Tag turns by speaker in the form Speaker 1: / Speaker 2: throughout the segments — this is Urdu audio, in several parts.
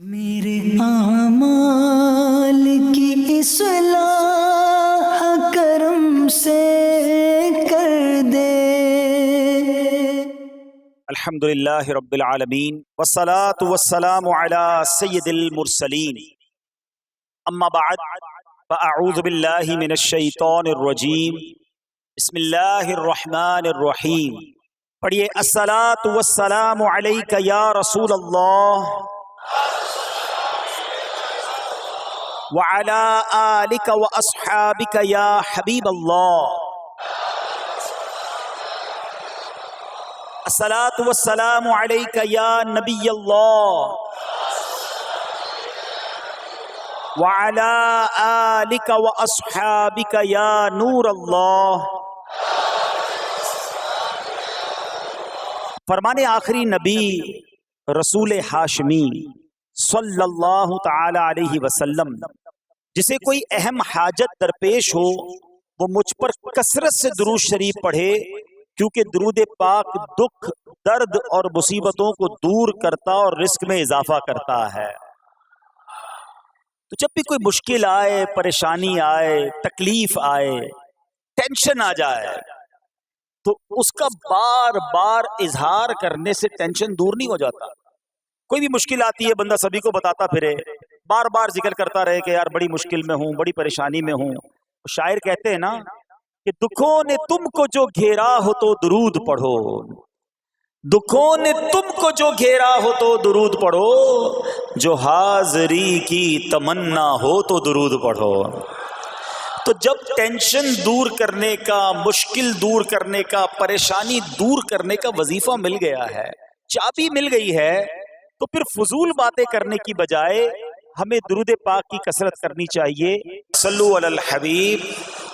Speaker 1: میرے اعمال کی اصلاح کرم سے کر دے۔
Speaker 2: الحمدللہ رب العالمین والصلاة والسلام علی سید المرسلین، اما بعد فاعوذ باللہ من الشیطان الرجیم، بسم اللہ الرحمن الرحیم۔ پڑھیے الصلاة والسلام علیک یا رسول اللہ وعلی آلک واصحابک یا حبیب اللہ۔ الصلاة والسلام علیک یا نبی اللہ وعلی آلک واصحابک یا نور اللہ۔ فرمان آخری نبی رسول ہاشمی صلی اللہ تعالی علیہ وسلم، جسے کوئی اہم حاجت درپیش ہو وہ مجھ پر کثرت سے درود شریف پڑھے، کیونکہ درود پاک دکھ، درد اور مصیبتوں کو دور کرتا اور رزق میں اضافہ کرتا ہے۔ تو جب بھی کوئی مشکل آئے، پریشانی آئے، تکلیف آئے، ٹینشن آ جائے، تو اس کا بار بار اظہار کرنے سے ٹینشن دور نہیں ہو جاتا۔ کوئی بھی مشکل آتی ہے بندہ سبھی کو بتاتا پھرے، بار بار ذکر کرتا رہے کہ یار بڑی مشکل میں ہوں، بڑی پریشانی میں ہوں۔ شاعر کہتے ہیں نا کہ دکھوں نے تم کو جو گھیرا ہو تو درود پڑھو، دکھوں نے تم کو جو گھیرا ہو تو درود پڑھو، جو حاضری کی تمنا ہو تو درود پڑھو۔ تو جب ٹینشن دور کرنے کا، مشکل دور کرنے کا، پریشانی دور کرنے کا وظیفہ مل گیا ہے، چابی مل گئی ہے، تو پھر فضول باتیں کرنے کی بجائے ہمیں درود پاک کی کثرت کرنی چاہیے۔ صلو علی الحبیب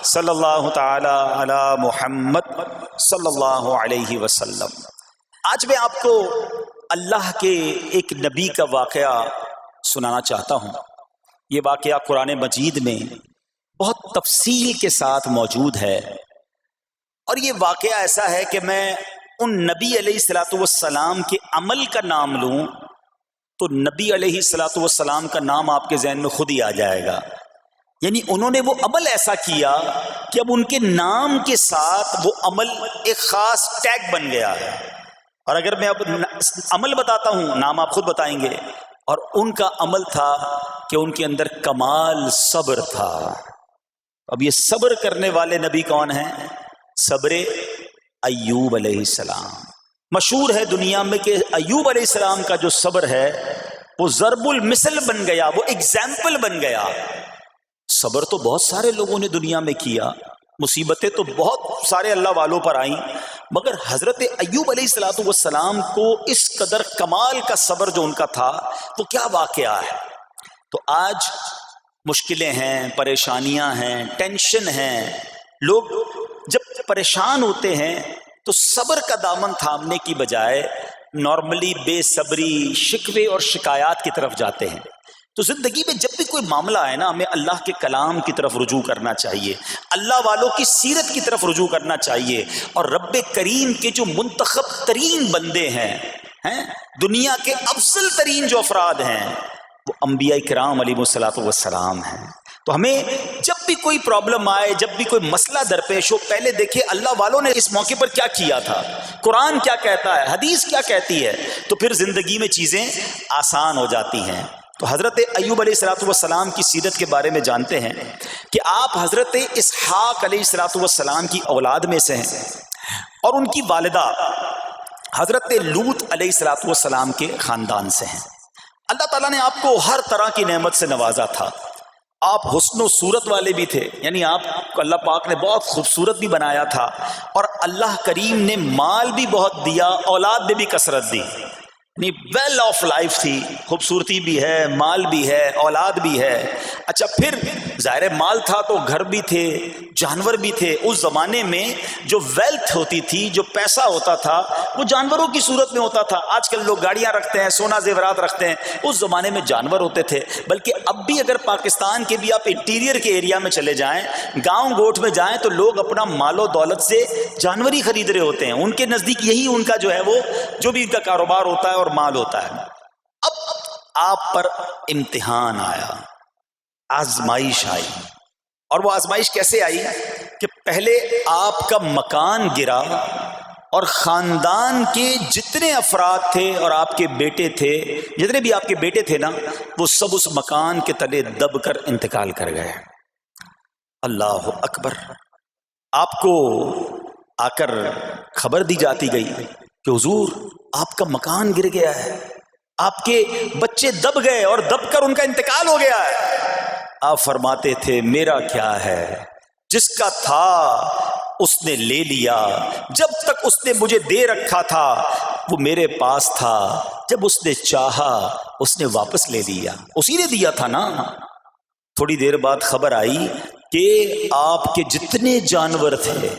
Speaker 2: صلی اللہ تعالی علی محمد صلی اللہ علیہ وسلم۔ آج میں آپ کو اللہ کے ایک نبی کا واقعہ سنانا چاہتا ہوں۔ یہ واقعہ قرآن مجید میں بہت تفصیل کے ساتھ موجود ہے، اور یہ واقعہ ایسا ہے کہ میں ان نبی علیہ الصلوۃ والسلام کے عمل کا نام لوں تو نبی علیہ الصلوۃ والسلام کا نام آپ کے ذہن میں خود ہی آ جائے گا۔ یعنی انہوں نے وہ عمل ایسا کیا کہ اب ان کے نام کے ساتھ وہ عمل ایک خاص ٹیگ بن گیا ہے۔ اور اگر میں اب عمل بتاتا ہوں، نام آپ خود بتائیں گے، اور ان کا عمل تھا کہ ان کے اندر کمال صبر تھا۔ اب یہ صبر کرنے والے نبی کون ہیں؟ صبر ایوب علیہ السلام۔ مشہور ہے دنیا میں کہ ایوب علیہ السلام کا جو صبر ہے وہ ضرب المثل بن گیا، وہ ایگزامپل بن گیا۔ صبر تو بہت سارے لوگوں نے دنیا میں کیا، مصیبتیں تو بہت سارے اللہ والوں پر آئیں، مگر حضرت ایوب علیہ السلام کو اس قدر کمال کا صبر جو ان کا تھا، وہ کیا واقعہ ہے۔ تو آج مشکلیں ہیں، پریشانیاں ہیں، ٹینشن ہیں، لوگ جب پریشان ہوتے ہیں تو صبر کا دامن تھامنے کی بجائے نارملی بے صبری، شکوے اور شکایات کی طرف جاتے ہیں۔ تو زندگی میں جب بھی کوئی معاملہ آئے نا، ہمیں اللہ کے کلام کی طرف رجوع کرنا چاہیے، اللہ والوں کی سیرت کی طرف رجوع کرنا چاہیے، اور رب کریم کے جو منتخب ترین بندے ہیں، دنیا کے افضل ترین جو افراد ہیں، وہ انبیاء کرام علیہ الصلوۃ والسلام ہیں۔ تو ہمیں جب بھی کوئی پرابلم آئے، جب بھی کوئی مسئلہ درپیش ہو، پہلے دیکھیں اللہ والوں نے اس موقع پر کیا کیا تھا، قرآن کیا کہتا ہے، حدیث کیا کہتی ہے، تو پھر زندگی میں چیزیں آسان ہو جاتی ہیں۔ تو حضرت ایوب علیہ الصلوۃ والسلام کی سیرت کے بارے میں جانتے ہیں کہ آپ حضرت اسحاق علیہ الصلوۃ والسلام کی اولاد میں سے ہیں، اور ان کی والدہ حضرت لوط علیہ الصلوۃ والسلام کے خاندان سے ہیں۔ اللہ تعالیٰ نے آپ کو ہر طرح کی نعمت سے نوازا تھا۔ آپ حسن و صورت والے بھی تھے، یعنی آپ کو اللہ پاک نے بہت خوبصورت بھی بنایا تھا، اور اللہ کریم نے مال بھی بہت دیا، اولاد میں بھی کثرت دی، یعنی ویل آف لائف تھی، خوبصورتی بھی ہے، مال بھی ہے، اولاد بھی ہے۔ اچھا، پھر ظاہر مال تھا تو گھر بھی تھے، جانور بھی تھے۔ اس زمانے میں جو ویلتھ ہوتی تھی، جو پیسہ ہوتا تھا، وہ جانوروں کی صورت میں ہوتا تھا۔ آج کل لوگ گاڑیاں رکھتے ہیں، سونا زیورات رکھتے ہیں، اس زمانے میں جانور ہوتے تھے۔ بلکہ اب بھی اگر پاکستان کے بھی آپ انٹیریئر کے ایریا میں چلے جائیں، گاؤں گوٹھ میں جائیں، تو لوگ اپنا مال و دولت سے جانور ہی خرید رہے ہوتے ہیں۔ ان کے نزدیک یہی ان کا جو ہے وہ جو بھی ان کا کاروبار ہوتا ہے اور مال ہوتا ہے۔ اب آپ پر امتحان آیا، آزمائش آئی. اور وہ آزمائش کیسے آئی کہ پہلے آپ کا مکان گرا اور خاندان کے جتنے افراد تھے اور آپ کے بیٹے تھے، جتنے بھی آپ کے بیٹے تھے نا، وہ سب اس مکان کے تلے دب کر انتقال کر گئے. اللہ اکبر. آپ کو آ کر خبر دی جاتی گئی کہ حضور آپ کا مکان گر گیا ہے، آپ کے بچے دب گئے اور دب کر ان کا انتقال ہو گیا ہے. آپ فرماتے تھے میرا کیا ہے، جس کا تھا اس نے لے لیا. جب تک اس نے مجھے دے رکھا تھا وہ میرے پاس تھا، جب اس نے چاہا اس نے واپس لے لیا. اسی نے دیا تھا نا. تھوڑی دیر بعد خبر آئی کہ آپ کے جتنے جانور تھے،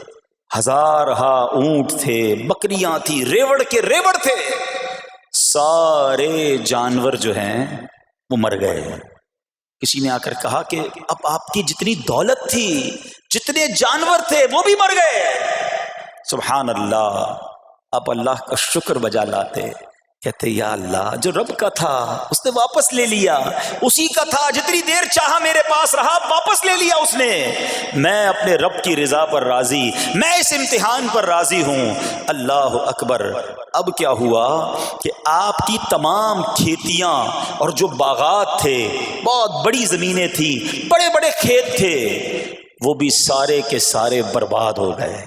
Speaker 2: ہزارہا اونٹ تھے، بکریاں تھی، ریوڑ کے ریوڑ تھے، سارے جانور جو ہیں وہ مر گئے. کسی نے آ کر کہا کہ اب آپ کی جتنی دولت تھی، جتنے جانور تھے وہ بھی مر گئے. سبحان اللہ. آپ اللہ کا شکر بجا لاتے، کہتے یا اللہ جو رب کا تھا اس نے واپس لے لیا، اسی کا تھا، جتنی دیر چاہا میرے پاس رہا، واپس لے لیا اس نے. میں اپنے رب کی رضا پر راضی، میں اس امتحان پر راضی ہوں. اللہ اکبر. اب کیا ہوا کہ آپ کی تمام کھیتیاں اور جو باغات تھے، بہت بڑی زمینیں تھیں، بڑے بڑے کھیت تھے، وہ بھی سارے کے سارے برباد ہو گئے.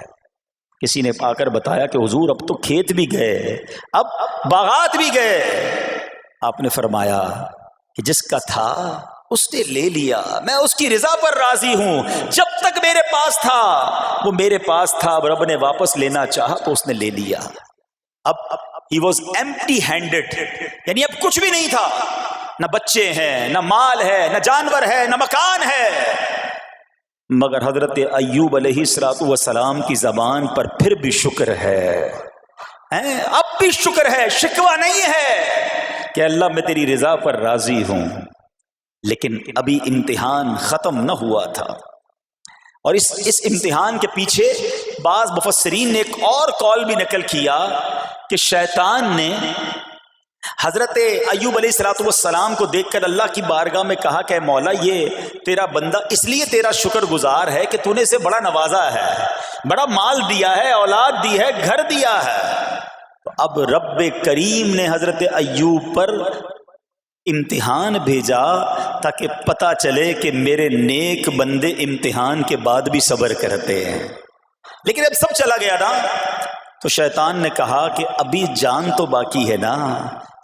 Speaker 2: کسی نے آ کر بتایا کہ حضور اب تو کھیت بھی گئے، اب باغات بھی گئے. آپ نے فرمایا کہ جس کا تھا اس نے لے لیا، میں اس کی رضا پر راضی ہوں. جب تک میرے پاس تھا وہ میرے پاس تھا، اب رب نے واپس لینا چاہا تو اس نے لے لیا. اب he was empty handed، یعنی اب کچھ بھی نہیں تھا، نہ بچے ہیں، نہ مال ہے، نہ جانور ہے، نہ مکان ہے. مگر حضرت ایوب علیہ السلام کی زبان پر پھر بھی شکر ہے، اب بھی شکر ہے، شکوہ نہیں ہے کہ اللہ میں تیری رضا پر راضی ہوں. لیکن ابھی امتحان ختم نہ ہوا تھا. اور اس امتحان کے پیچھے بعض مفسرین نے ایک اور قول بھی نقل کیا کہ شیطان نے حضرت ایوب علیہ السلام کو دیکھ کر اللہ کی بارگاہ میں کہا کہ مولا یہ تیرا بندہ اس لیے تیرا شکر گزار ہے کہ تو نے اسے بڑا نوازا ہے، بڑا مال دیا ہے، اولاد دی ہے، گھر دیا ہے. تو اب رب کریم نے حضرت ایوب پر امتحان بھیجا تاکہ پتہ چلے کہ میرے نیک بندے امتحان کے بعد بھی صبر کرتے ہیں. لیکن اب سب چلا گیا نا، تو شیطان نے کہا کہ ابھی جان تو باقی ہے نا،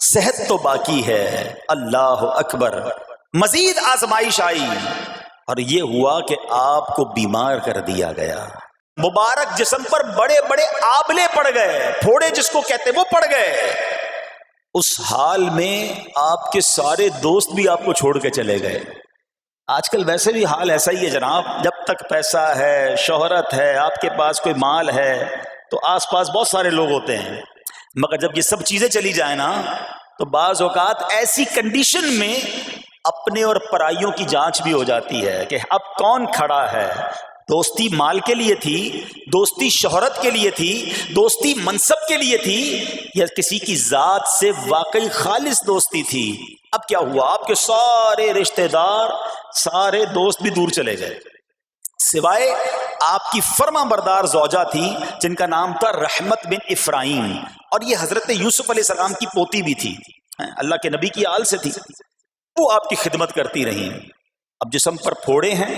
Speaker 2: صحت تو باقی ہے. اللہ اکبر. مزید آزمائش آئی اور یہ ہوا کہ آپ کو بیمار کر دیا گیا. مبارک جسم پر بڑے بڑے آبلے پڑ گئے، پھوڑے جس کو کہتے وہ پڑ گئے. اس حال میں آپ کے سارے دوست بھی آپ کو چھوڑ کے چلے گئے. آج کل ویسے بھی حال ایسا ہی ہے جناب، جب تک پیسہ ہے، شہرت ہے، آپ کے پاس کوئی مال ہے تو آس پاس بہت سارے لوگ ہوتے ہیں. مگر جب یہ سب چیزیں چلی جائیں نا تو بعض اوقات ایسی کنڈیشن میں اپنے اور پرائیوں کی جانچ بھی ہو جاتی ہے کہ اب کون کھڑا ہے. دوستی مال کے لیے تھی، دوستی شہرت کے لیے تھی، دوستی منصب کے لیے تھی، یا کسی کی ذات سے واقعی خالص دوستی تھی. اب کیا ہوا، آپ کے سارے رشتہ دار، سارے دوست بھی دور چلے گئے، سوائے آپ کی فرما بردار زوجہ تھی جن کا نام تھا رحمت بن افراہیم، اور یہ حضرت یوسف علیہ السلام کی پوتی بھی تھی، اللہ کے نبی کی آل سے تھی. وہ آپ کی خدمت کرتی رہی. اب جسم پر پھوڑے ہیں،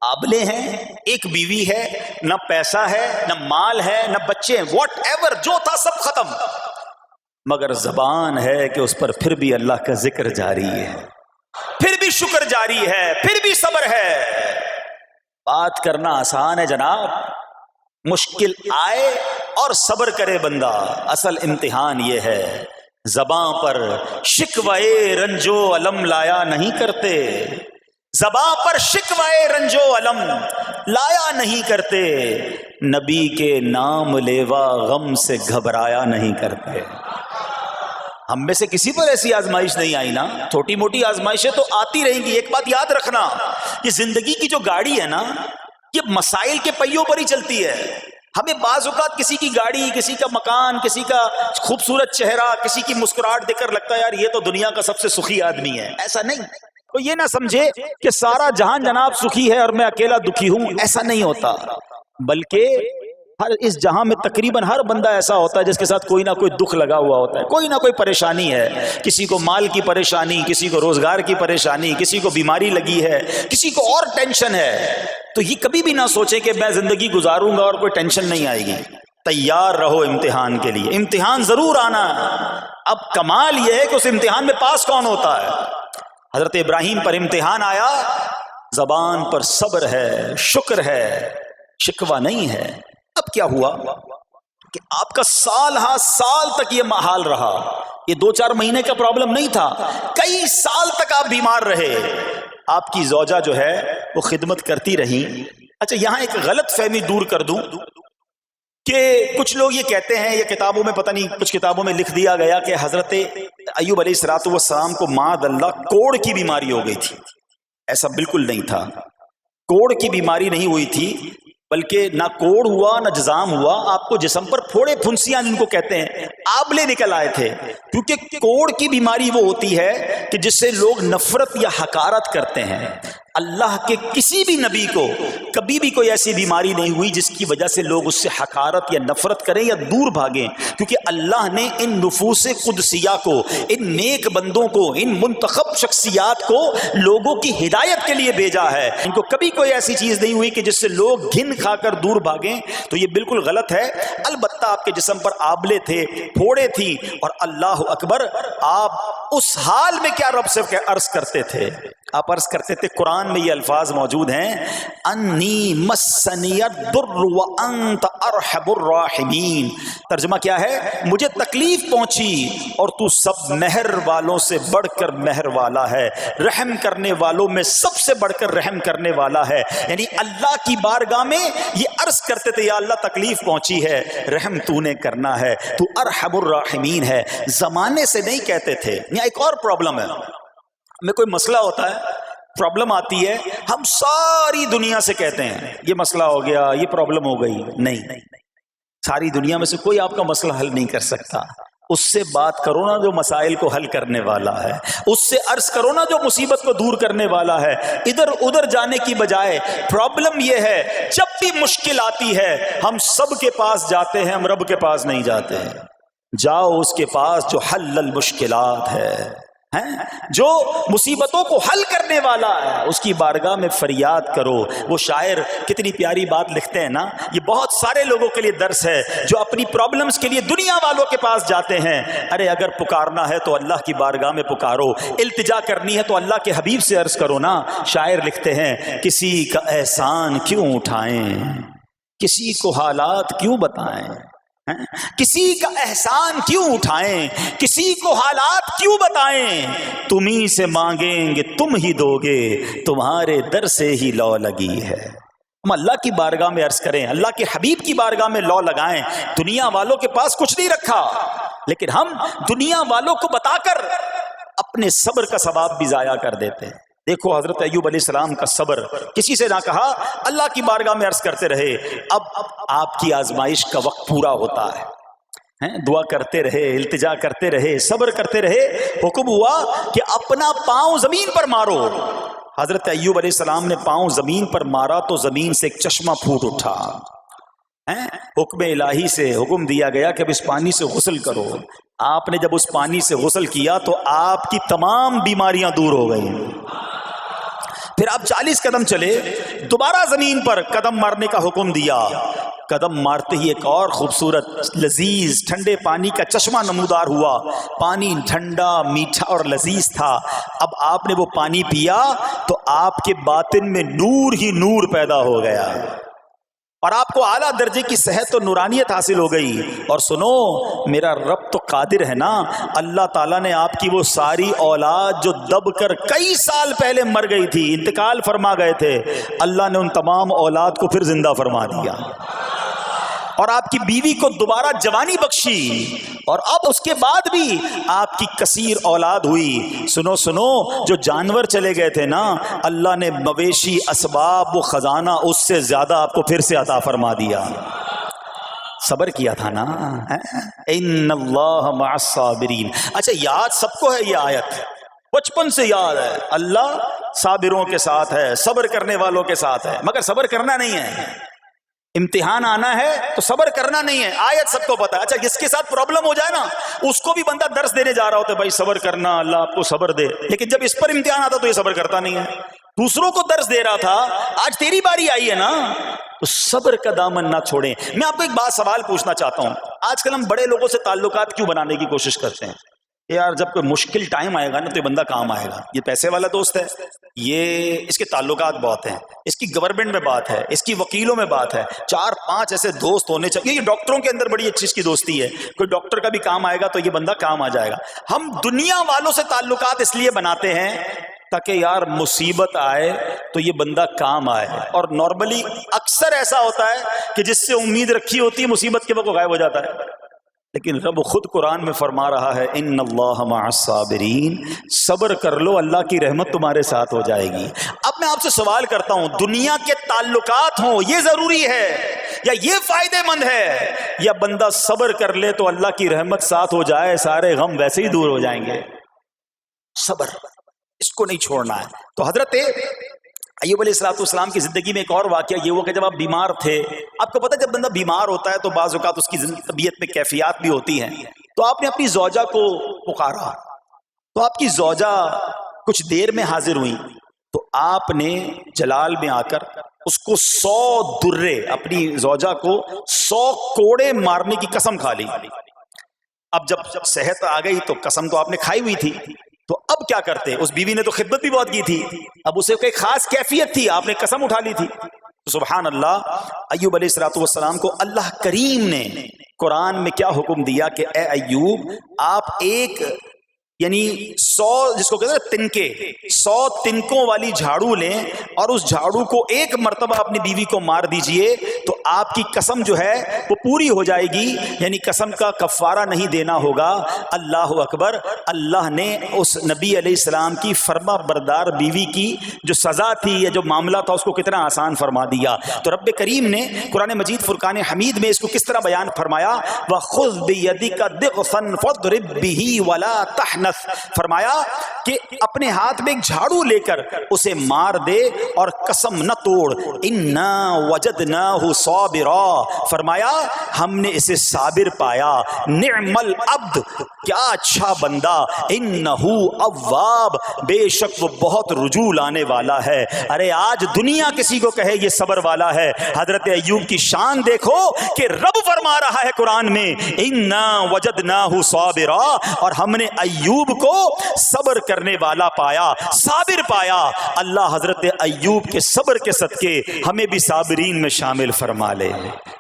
Speaker 2: آبلے ہیں، ایک بیوی ہے، نہ پیسہ ہے، نہ مال ہے، نہ بچے ہیں، واٹ ایور جو تھا سب ختم. مگر زبان ہے کہ اس پر پھر بھی اللہ کا ذکر جاری ہے، پھر بھی شکر جاری ہے، پھر بھی صبر ہے. بات کرنا آسان ہے جناب، مشکل آئے اور صبر کرے بندہ. اصل امتحان یہ ہے، زباں پر شکوائے رنجو علم لایا نہیں کرتے، زباں پر شکوائے رنجو علم لایا نہیں کرتے، نبی کے نام لیوا غم سے گھبرایا نہیں کرتے. ہم میں سے کسی پر ایسی آزمائش نہیں آئی نا. چھوٹی موٹی آزمائشیں تو آتی رہیں گی. ایک بات یاد رکھنا، یہ زندگی کی جو گاڑی ہے نا، یہ مسائل کے پہیوں پر ہی چلتی ہے. ہمیں بعض اوقات کسی کی گاڑی، کسی کا مکان، کسی کا خوبصورت چہرہ، کسی کی مسکراہٹ دیکھ کر لگتا ہے یار یہ تو دنیا کا سب سے سخی آدمی ہے. ایسا نہیں. تو یہ نہ سمجھے کہ سارا جہان جناب سخی ہے اور میں اکیلا دکھی ہوں. ایسا نہیں ہوتا، بلکہ ہر اس جہاں میں تقریباً ہر بندہ ایسا ہوتا ہے جس کے ساتھ کوئی نہ کوئی دکھ لگا ہوا ہوتا ہے، کوئی نہ کوئی پریشانی ہے. کسی کو مال کی پریشانی، کسی کو روزگار کی پریشانی، کسی کو بیماری لگی ہے، کسی کو اور ٹینشن ہے. تو یہ کبھی بھی نہ سوچے کہ میں زندگی گزاروں گا اور کوئی ٹینشن نہیں آئے گی. تیار رہو امتحان کے لیے، امتحان ضرور آنا. اب کمال یہ ہے کہ اس امتحان میں پاس کون ہوتا ہے. حضرت ابراہیم پر امتحان آیا، زبان پر صبر ہے، شکر ہے، شکوہ نہیں ہے. اب کیا ہوا کہ آپ کا سال ہاں سال تک یہ محال رہا. یہ 2-4 مہینے کا پرابلم نہیں تھا، کئی سال تک آپ بیمار رہے. آپ کی زوجہ جو ہے وہ خدمت کرتی رہی. اچھا یہاں ایک غلط فہمی دور کر دوں کہ کچھ لوگ یہ کہتے ہیں، یہ کتابوں میں پتہ نہیں کچھ کتابوں میں لکھ دیا گیا کہ حضرت ایوب علیہ السلام کو معاذ اللہ کوڑ کی بیماری ہو گئی تھی. ایسا بالکل نہیں تھا. کوڑ کی بیماری نہیں ہوئی تھی، بلکہ نہ کوڑ ہوا نہ جزام ہوا. آپ کو جسم پر پھوڑے پھنسیاں جن کو کہتے ہیں آبلے نکل آئے تھے. کیونکہ کوڑ کی بیماری وہ ہوتی ہے کہ جس سے لوگ نفرت یا حقارت کرتے ہیں. اللہ کے کسی بھی نبی کو کبھی بھی کوئی ایسی بیماری نہیں ہوئی جس کی وجہ سے لوگ اس سے حقارت یا نفرت کریں یا دور بھاگیں. کیونکہ اللہ نے ان نفوس قدسیہ کو، ان نیک بندوں کو، ان منتخب شخصیات کو لوگوں کی ہدایت کے لیے بھیجا ہے. ان کو کبھی کوئی ایسی چیز نہیں ہوئی کہ جس سے لوگ گھن کھا کر دور بھاگیں. تو یہ بالکل غلط ہے. البتہ آپ کے جسم پر آبلے تھے، پھوڑے تھی، اور اللہ اکبر آپ اس حال میں کیا رب سے عرض کرتے تھے؟ آپ عرض کرتے تھے، قرآن میں یہ الفاظ موجود ہیں، انی مسنی الضر وانت ارحم الراحمین. ترجمہ کیا ہے؟ مجھے تکلیف پہنچی اور تو سب مہر والوں سے بڑھ کر مہر والا ہے، رحم کرنے والوں میں سب سے بڑھ کر رحم کرنے والا ہے. یعنی اللہ کی بارگاہ میں یہ عرض کرتے تھے، یا اللہ تکلیف پہنچی ہے، رحم تو نے کرنا ہے، تو ارحم الراحمین ہے. زمانے سے نہیں کہتے تھے. یہاں ایک اور پرابلم ہے. میں کوئی مسئلہ ہوتا ہے، پرابلم آتی ہے، ہم ساری دنیا سے کہتے ہیں یہ مسئلہ ہو گیا، یہ پرابلم ہو گئی. نہیں، ساری دنیا میں سے کوئی آپ کا مسئلہ حل نہیں کر سکتا. اس سے بات کرو نا جو مسائل کو حل کرنے والا ہے، اس سے عرض کرو نا جو مصیبت کو دور کرنے والا ہے. ادھر ادھر جانے کی بجائے پرابلم یہ ہے جب بھی مشکل آتی ہے ہم سب کے پاس جاتے ہیں، ہم رب کے پاس نہیں جاتے ہیں. جاؤ اس کے پاس جو حل المشکلات ہے، جو مصیبتوں کو حل کرنے والا ہے، اس کی بارگاہ میں فریاد کرو. وہ شاعر کتنی پیاری بات لکھتے ہیں نا، یہ بہت سارے لوگوں کے لیے درس ہے جو اپنی پرابلمز کے لیے دنیا والوں کے پاس جاتے ہیں. ارے اگر پکارنا ہے تو اللہ کی بارگاہ میں پکارو، التجا کرنی ہے تو اللہ کے حبیب سے عرض کرو نا. شاعر لکھتے ہیں، کسی کا احسان کیوں اٹھائیں، کسی کو حالات کیوں بتائیں، کسی کا احسان کیوں اٹھائیں، کسی کو حالات کیوں بتائیں. تمہیں سے مانگیں گے تم ہی دو گے، تمہارے در سے ہی لو لگی ہے. ہم اللہ کی بارگاہ میں عرض کریں، اللہ کے حبیب کی بارگاہ میں لو لگائیں. دنیا والوں کے پاس کچھ نہیں رکھا، لیکن ہم دنیا والوں کو بتا کر اپنے صبر کا ثواب بھی ضائع کر دیتے ہیں. دیکھو حضرت ایوب علیہ السلام کا صبر، کسی سے نہ کہا، اللہ کی بارگاہ میں عرض کرتے رہے. اب آپ کی آزمائش کا وقت پورا ہوتا ہے، دعا کرتے رہے، التجا کرتے رہے، صبر کرتے رہے. حکم ہوا کہ اپنا پاؤں زمین پر مارو. حضرت ایوب علیہ السلام نے پاؤں زمین پر مارا تو زمین سے ایک چشمہ پھوٹ اٹھا. حکم الہی سے حکم دیا گیا کہ اب اس پانی سے غسل کرو. آپ نے جب اس پانی سے غسل کیا تو آپ کی تمام بیماریاں دور ہو گئیں. پھر آپ 40 قدم چلے، دوبارہ زمین پر قدم مارنے کا حکم دیا. قدم مارتے ہی ایک اور خوبصورت لذیذ ٹھنڈے پانی کا چشمہ نمودار ہوا. پانی ٹھنڈا، میٹھا اور لذیذ تھا. اب آپ نے وہ پانی پیا تو آپ کے باطن میں نور ہی نور پیدا ہو گیا اور آپ کو اعلیٰ درجے کی صحت و نورانیت حاصل ہو گئی. اور سنو، میرا رب تو قادر ہے نا. اللہ تعالیٰ نے آپ کی وہ ساری اولاد جو دب کر کئی سال پہلے مر گئی تھی، انتقال فرما گئے تھے، اللہ نے ان تمام اولاد کو پھر زندہ فرما دیا اور آپ کی بیوی کو دوبارہ جوانی بخشی، اور اب اس کے بعد بھی آپ کی کثیر اولاد ہوئی. سنو سنو، جو جانور چلے گئے تھے نا، اللہ نے مویشی، اسباب و خزانہ اس سے زیادہ آپ کو پھر سے عطا فرما دیا. صبر کیا تھا نا. ان اللہ مع الصابرین. اچھا یاد سب کو ہے یہ آیت, بچپن سے یاد ہے, اللہ صابروں کے ساتھ ہے, صبر کرنے والوں کے ساتھ ہے, مگر صبر کرنا نہیں ہے. امتحان آنا ہے تو صبر کرنا نہیں ہے, آیت سب کو پتا ہے. اچھا جس کے ساتھ پرابلم ہو جائے نا, اس کو بھی بندہ درس دینے جا رہا ہوتا ہے, بھائی صبر کرنا, اللہ آپ کو صبر دے, لیکن جب اس پر امتحان آتا تو یہ صبر کرتا نہیں ہے. دوسروں کو درس دے رہا تھا, آج تیری باری آئی ہے نا, تو صبر کا دامن نہ چھوڑیں. میں آپ کو ایک بات سوال پوچھنا چاہتا ہوں. آج کل ہم بڑے لوگوں سے تعلقات کیوں بنانے کی کوشش کرتے ہیں؟ یار جب کوئی مشکل ٹائم آئے گا نا تو یہ بندہ کام آئے گا, یہ پیسے والا دوست ہے, یہ اس کے تعلقات بہت ہیں, اس کی گورنمنٹ میں بات ہے, اس کی وکیلوں میں بات ہے, 4-5 ایسے دوست ہونے چاہیے. یہ ڈاکٹروں کے اندر بڑی اچھی اس کی دوستی ہے, کوئی ڈاکٹر کا بھی کام آئے گا تو یہ بندہ کام آ جائے گا. ہم دنیا والوں سے تعلقات اس لیے بناتے ہیں تاکہ یار مصیبت آئے تو یہ بندہ کام آئے, اور نارملی اکثر ایسا ہوتا ہے کہ جس سے امید رکھی ہوتی ہے مصیبت کے وقت غائب ہو جاتا ہے. لیکن رب خود قرآن میں فرما رہا ہے ان اللہ مع الصابرین, صبر کر لو اللہ کی رحمت تمہارے ساتھ ہو جائے گی. اب میں آپ سے سوال کرتا ہوں, دنیا کے تعلقات ہوں یہ ضروری ہے یا یہ فائدہ مند ہے, یا بندہ صبر کر لے تو اللہ کی رحمت ساتھ ہو جائے, سارے غم ویسے ہی دور ہو جائیں گے؟ صبر اس کو نہیں چھوڑنا ہے. تو حضرت ایوب علیہ السلام کی زندگی میں ایک اور واقعہ یہ ہوا کہ جب آپ بیمار تھے, آپ کو پتہ جب بندہ بیمار ہوتا ہے تو بعض اوقات اس کی طبیعت میں کیفیات بھی ہوتی ہیں, تو آپ نے اپنی زوجہ کو پکارا, تو آپ کی زوجہ کچھ دیر میں حاضر ہوئی, تو آپ نے جلال میں آ کر اس کو 100 درے, اپنی زوجہ کو 100 کوڑے مارنے کی قسم کھا لی. اب جب صحت آ گئی تو قسم تو آپ نے کھائی ہوئی تھی, تو اب کیا کرتے؟ اس بیوی نے تو خدمت بھی بہت کی تھی, اب اسے کوئی خاص کیفیت تھی, آپ نے قسم اٹھا لی تھی. سبحان اللہ, ایوب علیہ السلام کو اللہ کریم نے قرآن میں کیا حکم دیا کہ اے ایوب آپ ایک یعنی 100 جس کو کہتے ہیں تنکے 100 تنکوں والی جھاڑو لیں اور اس جھاڑو کو ایک مرتبہ اپنی بیوی کو مار دیجئے تو آپ کی قسم جو ہے وہ پوری ہو جائے گی, یعنی قسم کا کفارہ نہیں دینا ہوگا. اللہ اکبر. اللہ نے اس نبی علیہ السلام کی فرما بردار بیوی کی جو سزا تھی یا جو معاملہ تھا اس کو کتنا آسان فرما دیا. تو رب کریم نے قرآن مجید فرقان حمید میں اس کو کس طرح بیان فرمایا, وَخُذْ بِيَدِكَ ضِغْثًا فَاضْرِب بِهِ وَلَا تَحْنَثْ, فرمایا کہ اپنے ہاتھ میں ایک جھاڑو لے کر اسے مار دے اور قسم نہ توڑ. اِنَّا وَجَدْنَاهُ صَابِرًا, فرمایا ہم نے اسے صابر پایا. نعم العبد, کیا اچھا بندہ. اِنَّهُ اواب, بے شک وہ بہت رجوع لانے والا ہے. ارے آج دنیا کسی کو کہے یہ صبر والا ہے, حضرت ایوب کی شان دیکھو کہ رب فرما رہا ہے قرآن میں اِنَّا وَجَدْنَاهُ صَابِرًا, اور ہم نے ایوب کو صبر کرنے والا پایا, صابر پایا. اللہ حضرت ایوب کے صبر کے صدقے ہمیں بھی صابرین میں شامل فرما لے.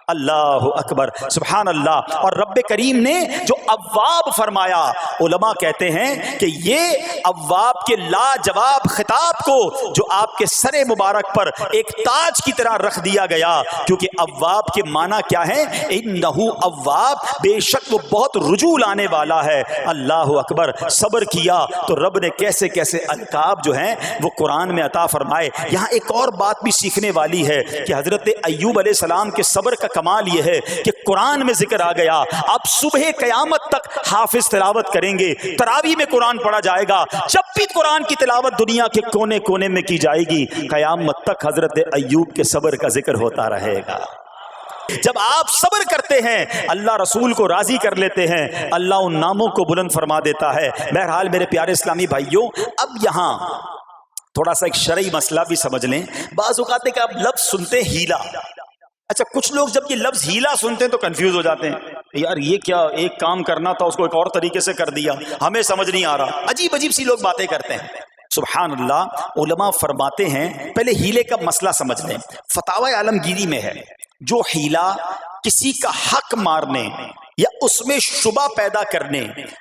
Speaker 2: اللہ اکبر, سبحان اللہ. اور رب کریم نے جو اواب فرمایا, علماء کہتے ہیں کہ یہ اواب کے لاجواب خطاب کو جو آپ کے سر مبارک پر ایک تاج کی طرح رکھ دیا گیا, کیونکہ اواب کے معنی کیا ہے؟ انہو اواب, بے شک وہ بہت رجوع لانے والا ہے. اللہ اکبر. صبر کیا تو رب نے کیسے کیسے القاب جو ہیں وہ قرآن میں عطا فرمائے. یہاں ایک اور بات بھی سیکھنے والی ہے کہ حضرت ایوب علیہ السلام کے صبر کا کمال یہ ہے کہ قرآن میں ذکر آ گیا, آپ صبح قیامت تک حافظ تلاوت کریں گے, تراویح میں قرآن پڑھا جائے گا, جب بھی قرآن کی تلاوت دنیا کے کونے کونے میں کی جائے گی, قیامت تک حضرت ایوب کے صبر کا ذکر ہوتا رہے گا. جب آپ صبر کرتے ہیں اللہ رسول کو راضی کر لیتے ہیں, اللہ ان ناموں کو بلند فرما دیتا ہے. بہرحال میرے پیارے اسلامی بھائیوں, اب یہاں تھوڑا سا ایک شرعی مسئلہ بھی سمجھ لیں. بعض اوقات ہے کہ آپ لفظ سنتے ہیلا, اچھا کچھ لوگ جب یہ لفظ ہیلا سنتے ہیں تو کنفیوز ہو جاتے ہیں, یار یہ کیا, ایک کام کرنا تھا اس کو ایک اور طریقے سے کر دیا, ہمیں سمجھ نہیں آ رہا. عجیب عجیب سی لوگ باتیں کرتے ہیں. سبحان اللہ. علماء فرماتے ہیں پہلے ہیلے کا مسئلہ سمجھ لیں. فتاوی عالمگیری میں ہے جو ہیلا کسی کا حق مارنے یا اس میں شبہ پیدا کرنے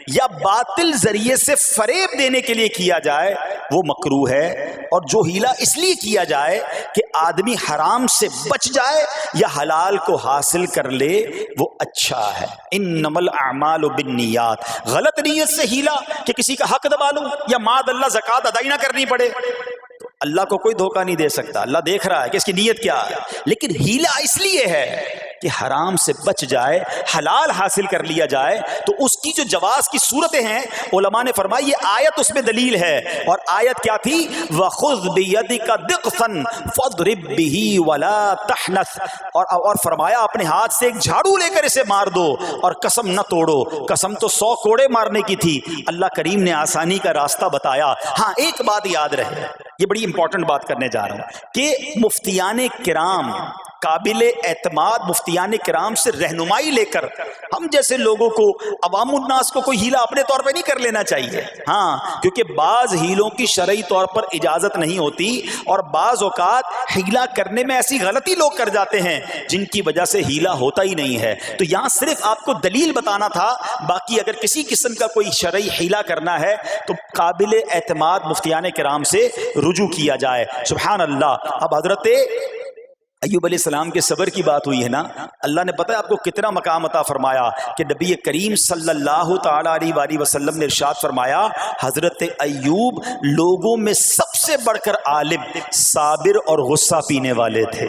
Speaker 2: یا باطل ذریعے سے فریب دینے کے لیے کیا جائے وہ مکروہ ہے, اور جو ہیلا اس لیے کیا جائے کہ آدمی حرام سے بچ جائے یا حلال کو حاصل کر لے وہ اچھا ہے. انما الاعمال بالنیات, غلط نیت سے ہیلا کہ کسی کا حق دبا لو یا ماد اللہ زکوٰۃ ادائی نہ کرنی پڑے, اللہ کو کوئی دھوکہ نہیں دے سکتا, اللہ دیکھ رہا ہے کہ اس کی نیت کیا ہے. لیکن ہیلا اس لیے ہے کہ حرام سے بچ جائے، حلال حاصل کر لیا جائے، تو اس کی جو جواز کی صورتیں ہیں علماء نے فرمایا یہ آیت اس میں دلیل ہے. اور آیت کیا تھی؟ وَخُذْ بِيَدِكَ ضِغْثًا فَاضْرِبْ بِهِ وَلَا تَحْنَثْ، اور فرمایا اپنے ہاتھ سے ایک جھاڑو لے کر اسے مار دو اور قسم نہ توڑو. قسم تو 100 کوڑے مارنے کی تھی، اللہ کریم نے آسانی کا راستہ بتایا. ہاں ایک بات یاد رہے، یہ بڑی امپورٹنٹ بات کرنے جا رہا ہوں کہ مفتیان کرام، قابل اعتماد مفتیان کرام سے رہنمائی لے کر ہم جیسے لوگوں کو، عوام الناس کو کوئی ہیلا اپنے طور پہ نہیں کر لینا چاہیے. ہاں کیونکہ بعض ہیلوں کی شرعی طور پر اجازت نہیں ہوتی، اور بعض اوقات ہیلا کرنے میں ایسی غلطی لوگ کر جاتے ہیں جن کی وجہ سے ہیلا ہوتا ہی نہیں ہے. تو یہاں صرف آپ کو دلیل بتانا تھا، باقی اگر کسی قسم کا کوئی شرعی ہیلا کرنا ہے تو قابل اعتماد مفتیان کرام سے رجوع کیا جائے. سبحان اللہ. اب حضرت ایوب علیہ السلام کے صبر کی بات ہوئی ہے نا، اللہ نے پتہ ہے آپ کو کتنا مقام عطا فرمایا کہ نبی کریم صلی اللہ تعالی علیہ وآلہ وسلم نے ارشاد فرمایا حضرت ایوب لوگوں میں سب سے بڑھ کر عالم، صابر اور غصہ پینے والے تھے.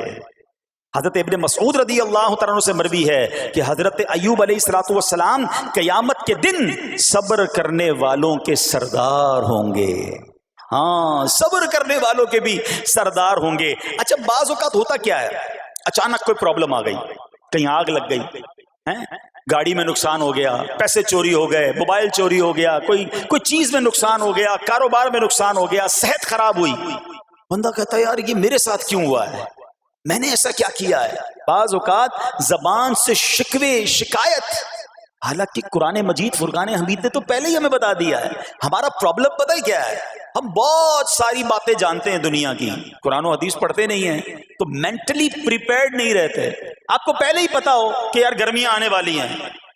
Speaker 2: حضرت ابن مسعود رضی اللہ تعالیٰ عنہ سے مروی ہے کہ حضرت ایوب علیہ السلام قیامت کے دن صبر کرنے والوں کے سردار ہوں گے. ہاں صبر کرنے والوں کے بھی سردار ہوں گے. اچھا بعض اوقات ہوتا کیا ہے، اچانک کوئی پرابلم آ گئی، کہیں آگ لگ گئی، گاڑی میں نقصان ہو گیا، پیسے چوری ہو گئے، موبائل چوری ہو گیا، کوئی چیز میں نقصان ہو گیا، کاروبار میں نقصان ہو گیا، صحت خراب ہوئی. بندہ کہتا ہے یار یہ میرے ساتھ کیوں ہوا ہے، میں نے ایسا کیا کیا ہے. بعض اوقات زبان سے شکوے، شکایت، حالانکہ قرآن مجید فرقان حمید نے تو پہلے ہی ہمیں بتا دیا ہے. ہمارا پرابلم پتہ ہے کیا ہے، ہم بہت ساری باتیں جانتے ہیں دنیا کی، قرآن و حدیث پڑھتے نہیں ہیں، تو مینٹلی پریپیئرڈ نہیں رہتے. آپ کو پہلے ہی پتا ہو کہ یار گرمیاں آنے والی ہیں،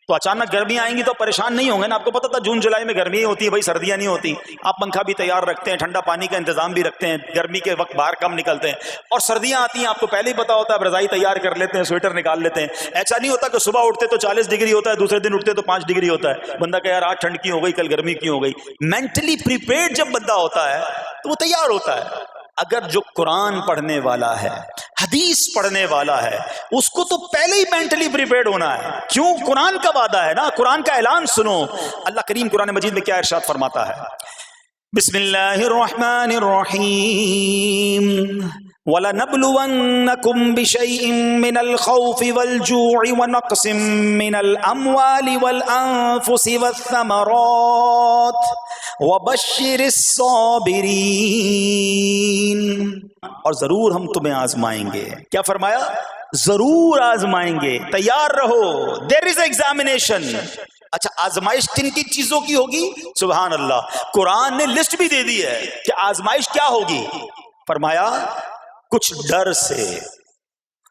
Speaker 2: تو اچانک گرمیاں آئیں گی تو پریشان نہیں ہوں گے نا. آپ کو پتا تھا جون جولائی میں گرمیاں ہوتی ہیں بھائی، سردیاں نہیں ہوتی. آپ پنکھا بھی تیار رکھتے ہیں، ٹھنڈا پانی کا انتظام بھی رکھتے ہیں، گرمی کے وقت باہر کم نکلتے ہیں. اور سردیاں آتی ہیں آپ کو پہلے ہی پتا ہوتا ہے، اب رضائی تیار کر لیتے ہیں، سویٹر نکال لیتے ہیں. ایسا نہیں ہوتا کہ صبح اٹھتے تو 40 ڈگری ہوتا ہے، دوسرے دن اٹھتے تو 5 ڈگری ہوتا ہے. بندہ کہ یار آج ٹھنڈ کی ہو گئی، کل گرمی کی ہو گئی. مینٹلی پریپیئرڈ جب بندہ ہوتا ہے تو وہ تیار ہوتا ہے. اگر جو قرآن پڑھنے والا ہے، حدیث پڑھنے والا ہے، اس کو تو پہلے ہی مینٹلی پریپیئرڈ ہونا ہے. کیوں؟ قرآن کا وعدہ ہے نا، قرآن کا اعلان سنو. اللہ کریم قرآن مجید میں کیا ارشاد فرماتا ہے؟ بسم اللہ الرحمن الرحیم وَلَنَبْلُوَنَّكُمْ بِشَيْءٍ مِّنَ الْخَوْفِ وَالْجُوعِ وَنَقْصٍ مِّنَ الْأَمْوَالِ وَالْأَنفُسِ وَالثَّمَرَاتِ وَبَشِّرِ الصَّابِرِينَ. اور ضرور ہم تمہیں آزمائیں گے. کیا فرمایا؟ ضرور آزمائیں گے، تیار رہو. there is examination. اچھا آزمائش کن کی چیزوں کی ہوگی؟ سبحان اللہ. قرآن نے لسٹ بھی دے دی ہے کہ آزمائش کیا ہوگی. فرمایا کچھ ڈر سے،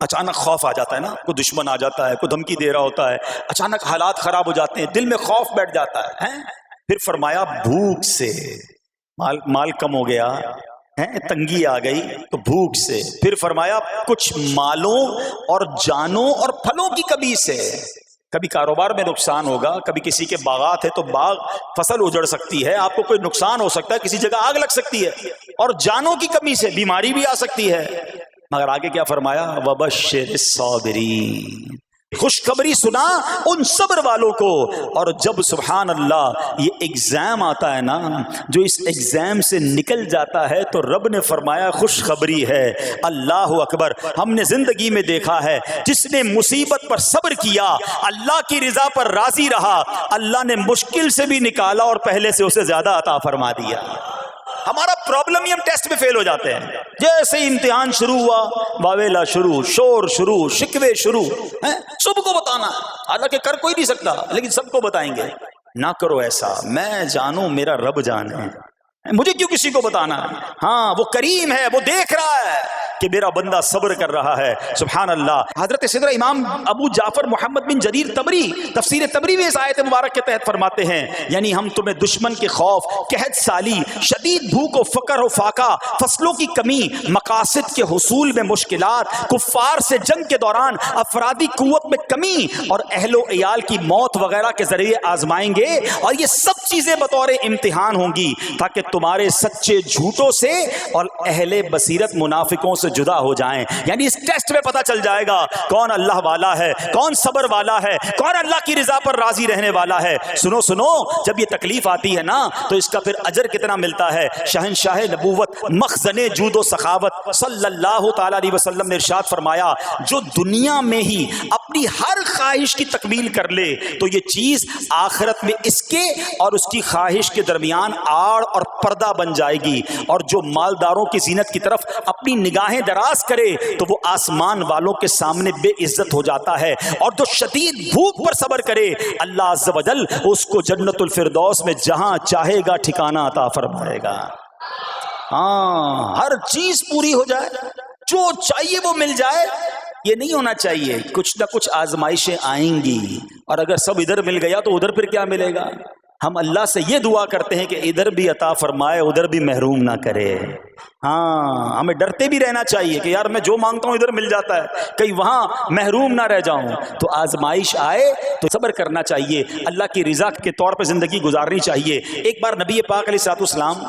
Speaker 2: اچانک خوف آ جاتا ہے نا، کوئی دشمن آ جاتا ہے، کوئی دھمکی دے رہا ہوتا ہے، اچانک حالات خراب ہو جاتے ہیں، دل میں خوف بیٹھ جاتا ہے. پھر فرمایا بھوک سے، مال کم ہو گیا، تنگی آ گئی تو بھوک سے. پھر فرمایا کچھ مالوں اور جانوں اور پھلوں کی کمی سے. کبھی کاروبار میں نقصان ہوگا، کبھی کسی کے باغات ہے تو باغ فصل اجڑ سکتی ہے، آپ کو کوئی نقصان ہو سکتا ہے، کسی جگہ آگ لگ سکتی ہے، اور جانوں کی کمی سے بیماری بھی آ سکتی ہے. مگر آگے کیا فرمایا؟ وَبَشِّرِ الصَّابِرِينَ. خوشخبری سنا ان صبر والوں کو. اور جب سبحان اللہ یہ ایگزام آتا ہے نا، جو اس ایگزام سے نکل جاتا ہے تو رب نے فرمایا خوشخبری ہے. اللہ اکبر. ہم نے زندگی میں دیکھا ہے جس نے مصیبت پر صبر کیا، اللہ کی رضا پر راضی رہا، اللہ نے مشکل سے بھی نکالا اور پہلے سے اسے زیادہ عطا فرما دیا. ہمارا پرابلم ہی ہم ٹیسٹ میں فیل ہو جاتے ہیں. جیسے ہی امتحان شروع ہوا، واویلا شروع، شور شروع، شکوے شروع. سب کو بتانا، حالانکہ کر کوئی نہیں سکتا لیکن سب کو بتائیں گے. نہ کرو ایسا، میں جانوں میرا رب جانے، مجھے کیوں کسی کو بتانا ہے. ہاں وہ کریم ہے، وہ دیکھ رہا ہے کہ میرا بندہ صبر کر رہا ہے. سبحان اللہ. حضرت سیدنا امام ابو جعفر محمد بن جریر طبری تفسیر طبری میں اس آیت مبارک کے تحت فرماتے ہیں یعنی ہم تمہیں دشمن کے خوف، قحط سالی، شدید بھوک و فقر و فاقہ، فصلوں کی کمی، مقاصد کے حصول میں مشکلات، کفار سے جنگ کے دوران افرادی قوت میں کمی اور اہل و عیال کی موت وغیرہ کے ذریعے آزمائیں گے. اور یہ سب چیزیں بطور امتحان ہوں گی تاکہ تمہارے سچے جھوٹوں سے اور اہل بصیرت منافقوں سے جدا ہو جائیں. یعنی اس ٹیسٹ میں پتہ چل جائے گا کون اللہ والا ہے, کون صبر والا ہے, کون اللہ کی رضا پر راضی رہنے والا ہے. سنو سنو, جب یہ تکلیف آتی ہے نا تو اس کا پھر اجر کتنا ملتا ہے. شہنشاہ نبوت مخزن جود و سخاوت صلی اللہ تعالی علیہ وسلم نے ارشاد فرمایا, جو دنیا میں ہی اپنی ہر خواہش کی تکمیل کر لے تو یہ چیز آخرت میں اس کے اور اس کی خواہش کے درمیان آڑ اور پردہ بن جائے گی. اور جو مالداروں کی زینت کی طرف اپنی نگاہیں دراز کرے تو وہ آسمان والوں کے سامنے بے عزت ہو جاتا ہے. اور جو شدید بھوک پر صبر کرے اللہ عز و جل اس کو جنت الفردوس میں جہاں چاہے گا ٹھکانہ عطا فرمائے گا. ہاں, ہر چیز پوری ہو جائے, جو چاہیے وہ مل جائے, یہ نہیں ہونا چاہیے. کچھ نہ کچھ آزمائشیں آئیں گی, اور اگر سب ادھر مل گیا تو ادھر پھر کیا ملے گا. ہم اللہ سے یہ دعا کرتے ہیں کہ ادھر بھی عطا فرمائے, ادھر بھی محروم نہ کرے. ہاں, ہمیں ڈرتے بھی رہنا چاہیے کہ یار میں جو مانگتا ہوں ادھر مل جاتا ہے, کہیں وہاں محروم نہ رہ جاؤں. تو آزمائش آئے تو صبر کرنا چاہیے, اللہ کی رضا کے طور پہ زندگی گزارنی چاہیے. ایک بار نبی پاک علیہ الصلوۃ والسلام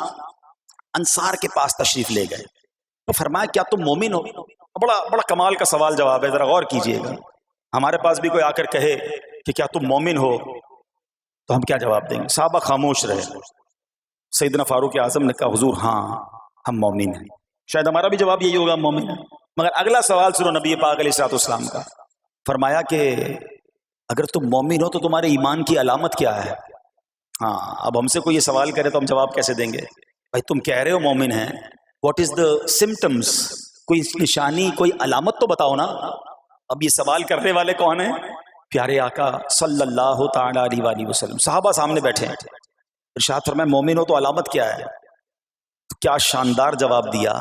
Speaker 2: انصار کے پاس تشریف لے گئے تو فرمایا کیا تم مومن ہو؟ بڑا کمال کا سوال جواب ہے, ذرا غور کیجئے گا. ہمارے پاس بھی کوئی آ کر کہے کہ کیا تم مومن ہو تو ہم کیا جواب دیں گے؟ صحابہ خاموش رہے. سیدنا فاروق اعظم نے کہا حضور ہاں ہم مومن ہیں. شاید ہمارا بھی جواب یہی ہوگا, مومن ہیں. مگر اگلا سوال سنو نبی پاک علیہ الصلوۃ والسلام کا. فرمایا کہ اگر تم مومن ہو تو تمہارے ایمان کی علامت کیا ہے؟ ہاں, اب ہم سے کوئی یہ سوال کرے تو ہم جواب کیسے دیں گے؟ بھائی تم کہہ رہے ہو مومن ہیں, واٹ از دا سمٹمز, کوئی نشانی کوئی علامت تو بتاؤ نا. اب یہ سوال کرنے والے کون ہیں؟ پیارے آقا صلی اللہ تعالی علیہ وآلہ وسلم. صحابہ سامنے بیٹھے ہیں. ارشاد فرمایا مومن ہو تو علامت کیا ہے؟ کیا شاندار جواب دیا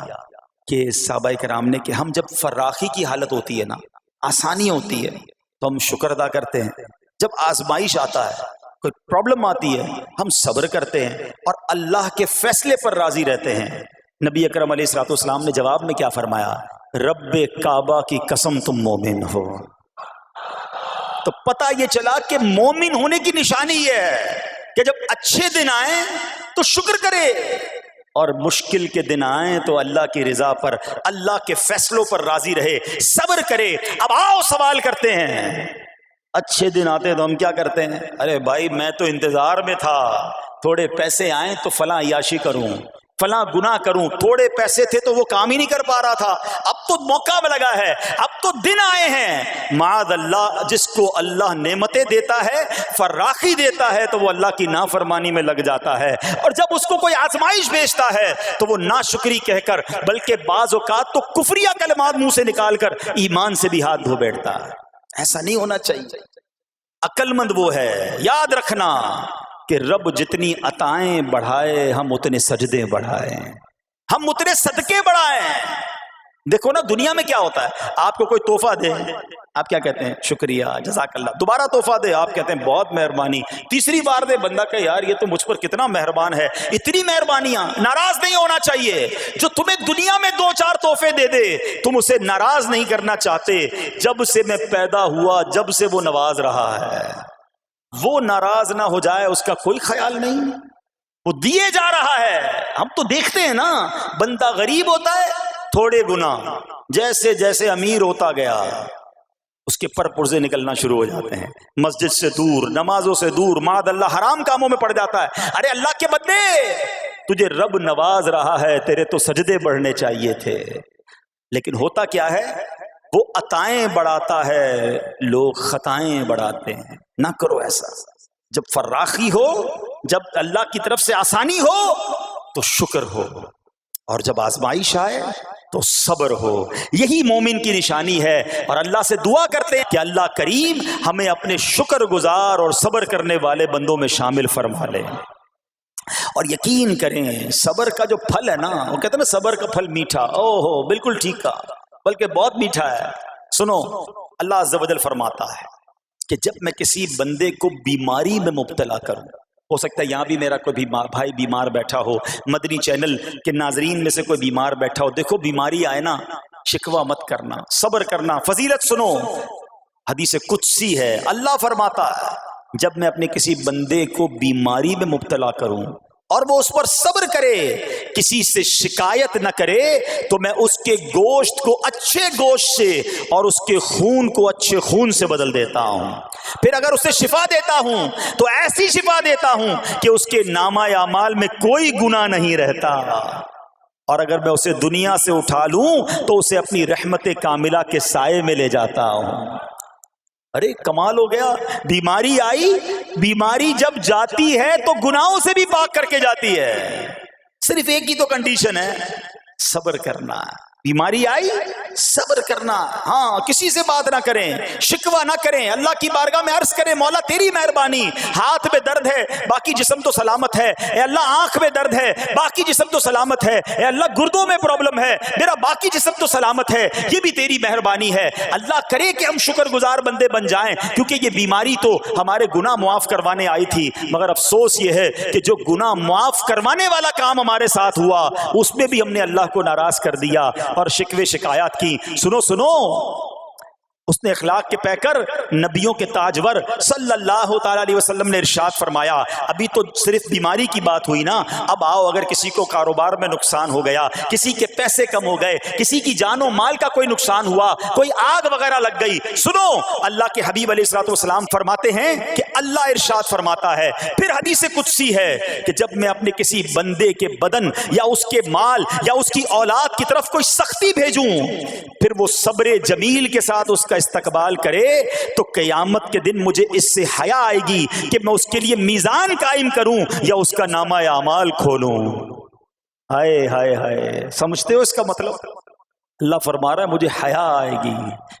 Speaker 2: کہ صحابہ کرام نے کہ ہم جب فراخی کی حالت ہوتی ہے نا, آسانی ہوتی ہے تو ہم شکر ادا کرتے ہیں. جب آزمائش آتا ہے, کوئی پرابلم آتی ہے, ہم صبر کرتے ہیں اور اللہ کے فیصلے پر راضی رہتے ہیں. نبی اکرم علیہ الصلوۃ والسلام نے جواب میں کیا فرمایا؟ رب کعبہ کی قسم تم مومن ہو. تو پتہ یہ چلا کہ مومن ہونے کی نشانی یہ ہے کہ جب اچھے دن آئیں تو شکر کرے, اور مشکل کے دن آئیں تو اللہ کی رضا پر, اللہ کے فیصلوں پر راضی رہے, صبر کرے. اب آؤ سوال کرتے ہیں. اچھے دن آتے ہیں تو ہم کیا کرتے ہیں؟ ارے بھائی میں تو انتظار میں تھا, تھوڑے پیسے آئیں تو فلاں عیاشی کروں, فلاں گناہ کروں. تھوڑے پیسے تھے تو وہ کام ہی نہیں کر پا رہا تھا, اب تو موقع لگا ہے, اب تو دن آئے ہیں. معاذ اللہ, جس کو اللہ نعمتیں دیتا ہے, فراخی دیتا ہے, تو وہ اللہ کی نافرمانی میں لگ جاتا ہے. اور جب اس کو کوئی آزمائش بھیجتا ہے تو وہ ناشکری کہہ کر, بلکہ بعض اوقات تو کفریہ کلمات منہ سے نکال کر ایمان سے بھی ہاتھ دھو بیٹھتا ہے. ایسا نہیں ہونا چاہیے. عقل مند وہ ہے, یاد رکھنا کہ رب جتنی عطائیں بڑھائے ہم اتنے سجدے بڑھائیں, ہم اتنے صدقے بڑھائیں. دیکھو نا دنیا میں کیا ہوتا ہے, آپ کو کوئی تحفہ دے, آپ کیا کہتے ہیں؟ شکریہ, جزاک اللہ. دوبارہ تحفہ دے, آپ کہتے ہیں بہت مہربانی. تیسری بار دے, بندہ کہ یار یہ تو مجھ پر کتنا مہربان ہے. اتنی مہربانیاں. ناراض نہیں ہونا چاہیے. جو تمہیں دنیا میں 2-4 تحفے دے دے, تم اسے ناراض نہیں کرنا چاہتے. جب سے میں پیدا ہوا, جب سے وہ نواز رہا ہے, وہ ناراض نہ ہو جائے اس کا کوئی خیال نہیں. وہ دیے جا رہا ہے. ہم تو دیکھتے ہیں نا, بندہ غریب ہوتا ہے, تھوڑے گناہ, جیسے جیسے امیر ہوتا گیا اس کے پر پرزے نکلنا شروع ہو جاتے ہیں, مسجد سے دور, نمازوں سے دور, معاذ اللہ حرام کاموں میں پڑ جاتا ہے. ارے اللہ کے بندے, تجھے رب نواز رہا ہے, تیرے تو سجدے بڑھنے چاہیے تھے. لیکن ہوتا کیا ہے, وہ عطائیں بڑھاتا ہے, لوگ خطائیں بڑھاتے ہیں. نہ کرو ایسا. جب فراخی ہو, جب اللہ کی طرف سے آسانی ہو تو شکر ہو, اور جب آزمائش آئے تو صبر ہو. یہی مومن کی نشانی ہے. اور اللہ سے دعا کرتے ہیں کہ اللہ کریم ہمیں اپنے شکر گزار اور صبر کرنے والے بندوں میں شامل فرما لے. اور یقین کریں, صبر کا جو پھل ہے نا, وہ کہتے ہیں نا صبر کا پھل میٹھا. او ہو, بالکل ٹھیک کہا, بلکہ بہت میٹھا ہے. سنو, اللہ عز و جل فرماتا ہے کہ جب میں کسی بندے کو بیماری میں مبتلا کروں, ہو سکتا ہے یہاں بھی میرا کوئی بھائی بیمار بیٹھا ہو, مدنی چینل کے ناظرین میں سے کوئی بیمار بیٹھا ہو. دیکھو بیماری آئے نا, شکوہ مت کرنا, صبر کرنا. فضیلت سنو, حدیث قدسی ہے, اللہ فرماتا ہے جب میں اپنے کسی بندے کو بیماری میں مبتلا کروں اور وہ اس پر صبر کرے, کسی سے شکایت نہ کرے تو میں اس کے گوشت کو اچھے گوشت سے اور اس کے خون کو اچھے خون سے بدل دیتا ہوں. پھر اگر اسے شفا دیتا ہوں تو ایسی شفا دیتا ہوں کہ اس کے نامہ اعمال میں کوئی گناہ نہیں رہتا. اور اگر میں اسے دنیا سے اٹھا لوں تو اسے اپنی رحمت کاملہ کے سائے میں لے جاتا ہوں. ارے کمال ہو گیا. بیماری آئی, بیماری جب جاتی ہے تو گناہوں سے بھی پاک کر کے جاتی ہے. صرف ایک ہی تو کنڈیشن ہے, صبر کرنا. بیماری آئی, صبر کرنا. ہاں, کسی سے بات نہ کریں, شکوہ نہ کریں, اللہ کی بارگاہ میں عرض کریں مولا تیری مہربانی, ہاتھ میں درد ہے باقی جسم تو سلامت ہے, اے اللہ آنکھ میں درد ہے باقی جسم تو سلامت ہے, اے اللہ گردوں میں پرابلم ہے میرا باقی جسم تو سلامت ہے, یہ بھی تیری مہربانی ہے. اللہ کرے کہ ہم شکر گزار بندے بن جائیں, کیونکہ یہ بیماری تو ہمارے گناہ معاف کروانے آئی تھی, مگر افسوس یہ ہے کہ جو گناہ معاف کروانے والا کام ہمارے ساتھ ہوا اس میں بھی ہم نے اللہ کو ناراض کر دیا اور شکوے شکایات کی. سنو سنو, اس نے اخلاق کے پیکر نبیوں کے تاجور صلی اللہ تعالی علیہ وسلم نے ارشاد فرمایا, ابھی تو صرف بیماری کی بات ہوئی نا, اب آؤ اگر کسی کو کاروبار میں نقصان ہو گیا, کسی کے پیسے کم ہو گئے, کسی کی جان و مال کا کوئی نقصان ہوا, کوئی آگ وغیرہ لگ گئی. سنو, اللہ کے حبیب علیہ الصلوۃ والسلام فرماتے ہیں کہ اللہ ارشاد فرماتا ہے, پھر حدیث قدسی ہے کہ جب میں اپنے کسی بندے کے بدن یا اس کے مال یا اس کی اولاد کی طرف کوئی سختی بھیجوں, پھر وہ صبر جمیل کے ساتھ اس کا استقبال کرے تو قیامت کے دن مجھے اس سے حیا آئے گی کہ میں اس کے لیے میزان قائم کروں یا اس کا نامہ اعمال کھولوں. ہائے ہائے ہائے, سمجھتے ہو اس کا مطلب؟ اللہ فرما رہا ہے مجھے حیا آئے گی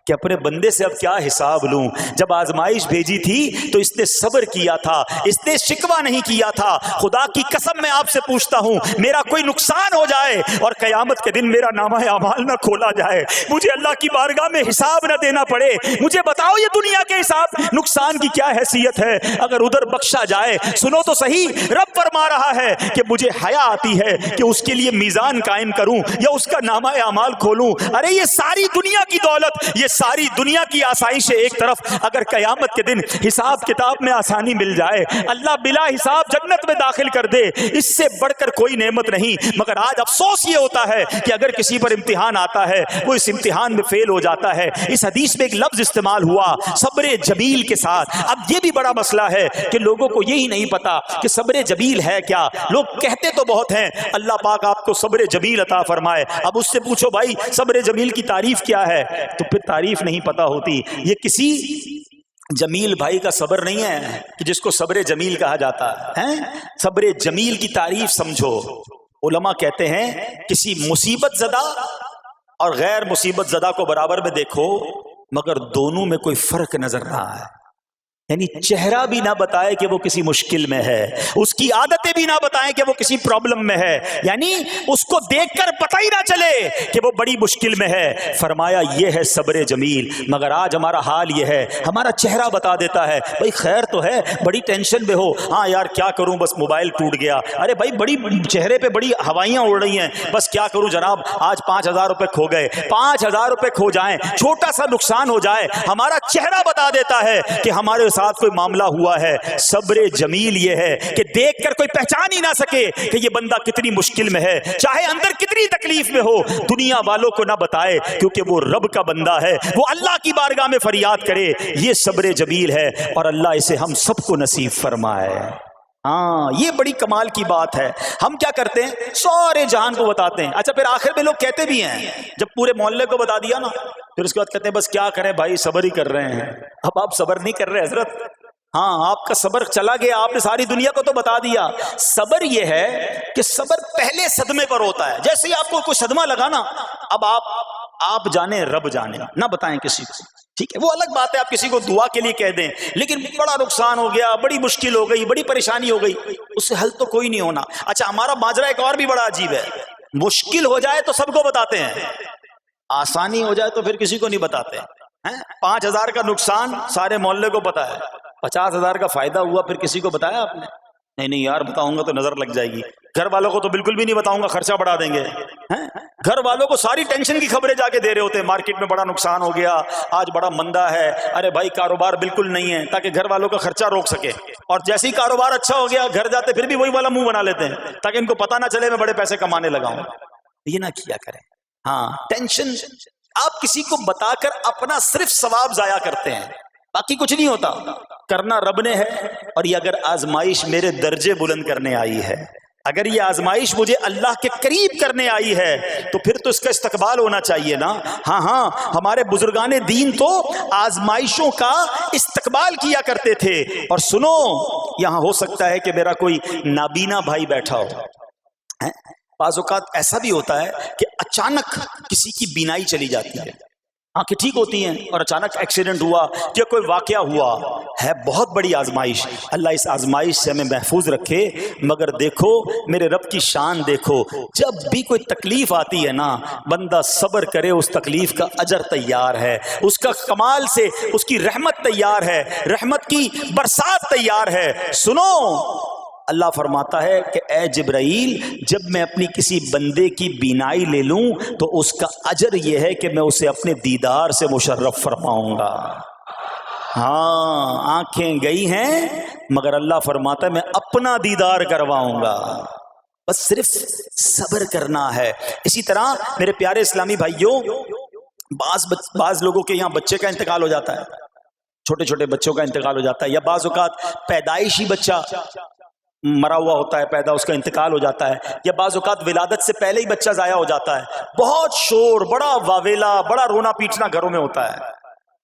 Speaker 2: کہ اپنے بندے سے اب کیا حساب لوں. جب آزمائش بھیجی تھی تو اس نے صبر کیا تھا, اس نے شکوہ نہیں کیا تھا. خدا کی قسم میں آپ سے پوچھتا ہوں, میرا کوئی نقصان ہو جائے اور قیامت کے دن میرا نامہ اعمال نہ کھولا جائے, مجھے اللہ کی بارگاہ میں حساب نہ دینا پڑے, مجھے بتاؤ یہ دنیا کے حساب نقصان کی کیا حیثیت ہے اگر ادھر بخشا جائے. سنو تو صحیح, رب فرما رہا ہے کہ مجھے حیا آتی ہے کہ اس کے لیے میزان قائم کروں یا اس کا نامہ اعمال کھولوں. ارے یہ ساری دنیا کی دولت, یہ ساری دنیا کی آسائش ایک طرف, اگر قیامت کے دن حساب کتاب میں آسانی مل جائے, اللہ بلا حساب جنت میں داخل کر دے, اس سے بڑھ کر کوئی نعمت نہیں. مگر آج افسوس یہ ہوتا ہے کہ اگر کسی پر امتحان آتا ہے وہ اس امتحان میں فیل ہو جاتا ہے. اس حدیث میں ایک لفظ استعمال ہوا صبر جمیل کے ساتھ. اب یہ بھی بڑا مسئلہ ہے کہ لوگوں کو یہی نہیں پتا کہ صبر جمیل ہے کیا. لوگ کہتے تو بہت ہیں, اللہ پاک آپ کو صبر جمیل عطا فرمائے. اب اس سے پوچھو بھائی صبر جمیل کی تعریف کیا ہے, تو پھر تعریف نہیں پتا ہوتی. یہ کسی جمیل بھائی کا صبر نہیں ہے کہ جس کو صبر جمیل کہا جاتا ہے. صبر جمیل کی تعریف سمجھو. علماء کہتے ہیں کسی مصیبت زدہ اور غیر مصیبت زدہ کو برابر میں دیکھو, مگر دونوں میں کوئی فرق نظر نہ آئے. یعنی چہرہ بھی نہ بتائے کہ وہ کسی مشکل میں ہے, اس کی عادتیں بھی نہ بتائیں کہ وہ کسی پرابلم میں ہے, یعنی اس کو دیکھ کر پتہ ہی نہ چلے کہ وہ بڑی مشکل میں ہے. فرمایا یہ ہے صبر جمیل. مگر آج ہمارا حال یہ ہے, ہمارا چہرہ بتا دیتا ہے بھائی خیر تو ہے, بڑی ٹینشن میں ہو, ہاں یار کیا کروں بس موبائل ٹوٹ گیا, ارے بھائی بڑی چہرے پہ بڑی ہوائیاں اڑ رہی ہیں, بس کیا کروں جناب آج 5,000 روپے کھو گئے. 5,000 روپے کھو جائیں, چھوٹا سا نقصان ہو جائے, ہمارا چہرہ بتا دیتا ہے کہ ہمارے ساتھ کوئی معاملہ ہوا ہے. صبر جمیل یہ ہے کہ دیکھ کر کوئی پہچان ہی نہ سکے کہ یہ بندہ کتنی مشکل میں ہے, چاہے اندر کتنی تکلیف میں ہو, دنیا والوں کو نہ بتائے کیونکہ وہ رب کا بندہ ہے, وہ اللہ کی بارگاہ میں فریاد کرے. یہ صبر جمیل ہے اور اللہ اسے ہم سب کو نصیب فرمائے. ہاں یہ بڑی کمال کی بات ہے. ہم کیا کرتے ہیں, سارے جہان کو بتاتے ہیں. اچھا پھر آخر میں لوگ کہتے بھی ہیں, جب پورے محلے کو بتا دیا نا, پھر اس کے بعد کہتے ہیں بس کیا کریں بھائی صبر ہی کر رہے ہیں. اب آپ صبر نہیں کر رہے حضرت, ہاں آپ کا صبر چلا گیا, آپ نے ساری دنیا کو تو بتا دیا. صبر یہ ہے کہ صبر پہلے صدمے پر ہوتا ہے. جیسے ہی آپ کو کوئی صدمہ لگا نا, اب آپ جانے رب جانے, نہ بتائیں کسی کو, ٹھیک ہے. وہ الگ بات ہے آپ کسی کو دعا کے لیے کہہ دیں, لیکن بڑا نقصان ہو گیا, بڑی مشکل ہو گئی, بڑی پریشانی ہو گئی, اس سے حل تو کوئی نہیں ہونا. اچھا ہمارا ماجرا ایک اور بھی بڑا عجیب ہے, مشکل ہو جائے تو سب کو بتاتے ہیں, آسانی ہو جائے تو پھر کسی کو نہیں بتاتے. 5,000 کا نقصان سارے محلے کو پتا ہے, 50,000 کا فائدہ ہوا پھر کسی کو بتایا آپ نے؟ نہیں یار بتاؤں گا تو نظر لگ جائے گی. گھر والوں کو تو بالکل بھی نہیں بتاؤں گا, خرچہ بڑھا دیں گے. گھر والوں کو ساری ٹینشن کی خبریں جا کے دے رہے ہوتے ہیں، مارکیٹ میں بڑا نقصان ہو گیا، آج بڑا مندہ ہے، ارے بھائی کاروبار بالکل نہیں ہے، تاکہ گھر والوں کا خرچہ روک سکے. اور جیسے ہی کاروبار اچھا ہو گیا گھر جاتے پھر بھی وہی والا منہ بنا لیتے ہیں تاکہ ان کو پتہ نہ چلے میں بڑے پیسے کمانے لگا ہوں. یہ نہ کیا کریں. ہاں ٹینشن آپ کسی کو بتا کر اپنا صرف ثواب ضائع کرتے ہیں، باقی کچھ نہیں ہوتا. کرنا رب نے ہے، اور یہ اگر آزمائش میرے درجے بلند کرنے آئی ہے، اگر یہ آزمائش مجھے اللہ کے قریب کرنے آئی ہے تو پھر تو اس کا استقبال ہونا چاہیے نا. ہاں ہمارے بزرگان دین تو آزمائشوں کا استقبال کیا کرتے تھے. اور سنو، یہاں ہو سکتا ہے کہ میرا کوئی نابینا بھائی بیٹھا ہو. بعض اوقات ایسا بھی ہوتا ہے کہ اچانک کسی کی بینائی چلی جاتی ہے، آنکھیں ٹھیک ہوتی ہیں اور اچانک ایکسیڈنٹ ہوا یا کوئی واقعہ ہوا ہے. بہت بڑی آزمائش. اللہ اس آزمائش سے ہمیں محفوظ رکھے. مگر دیکھو میرے رب کی شان دیکھو، جب بھی کوئی تکلیف آتی ہے نا بندہ صبر کرے، اس تکلیف کا اجر تیار ہے، اس کا کمال سے اس کی رحمت تیار ہے، رحمت کی برسات تیار ہے. سنو، اللہ فرماتا ہے کہ اے جبرائیل، جب میں اپنی کسی بندے کی بینائی لے لوں تو اس کا اجر یہ ہے کہ میں اسے اپنے دیدار سے مشرف فرماؤں گا. ہاں آنکھیں گئی ہیں مگر اللہ فرماتا ہے میں اپنا دیدار کرواؤں گا. بس صرف صبر کرنا ہے. اسی طرح میرے پیارے اسلامی بھائیوں، بعض لوگوں کے یہاں بچے کا انتقال ہو جاتا ہے، چھوٹے چھوٹے بچوں کا انتقال ہو جاتا ہے، یا بعض اوقات پیدائشی بچہ مرا ہوا ہوتا ہے، پیدا اس کا انتقال ہو جاتا ہے، یا بعض اوقات ولادت سے پہلے ہی بچہ ضائع ہو جاتا ہے. بہت شور، بڑا واویلا، بڑا رونا پیٹنا گھروں میں ہوتا ہے.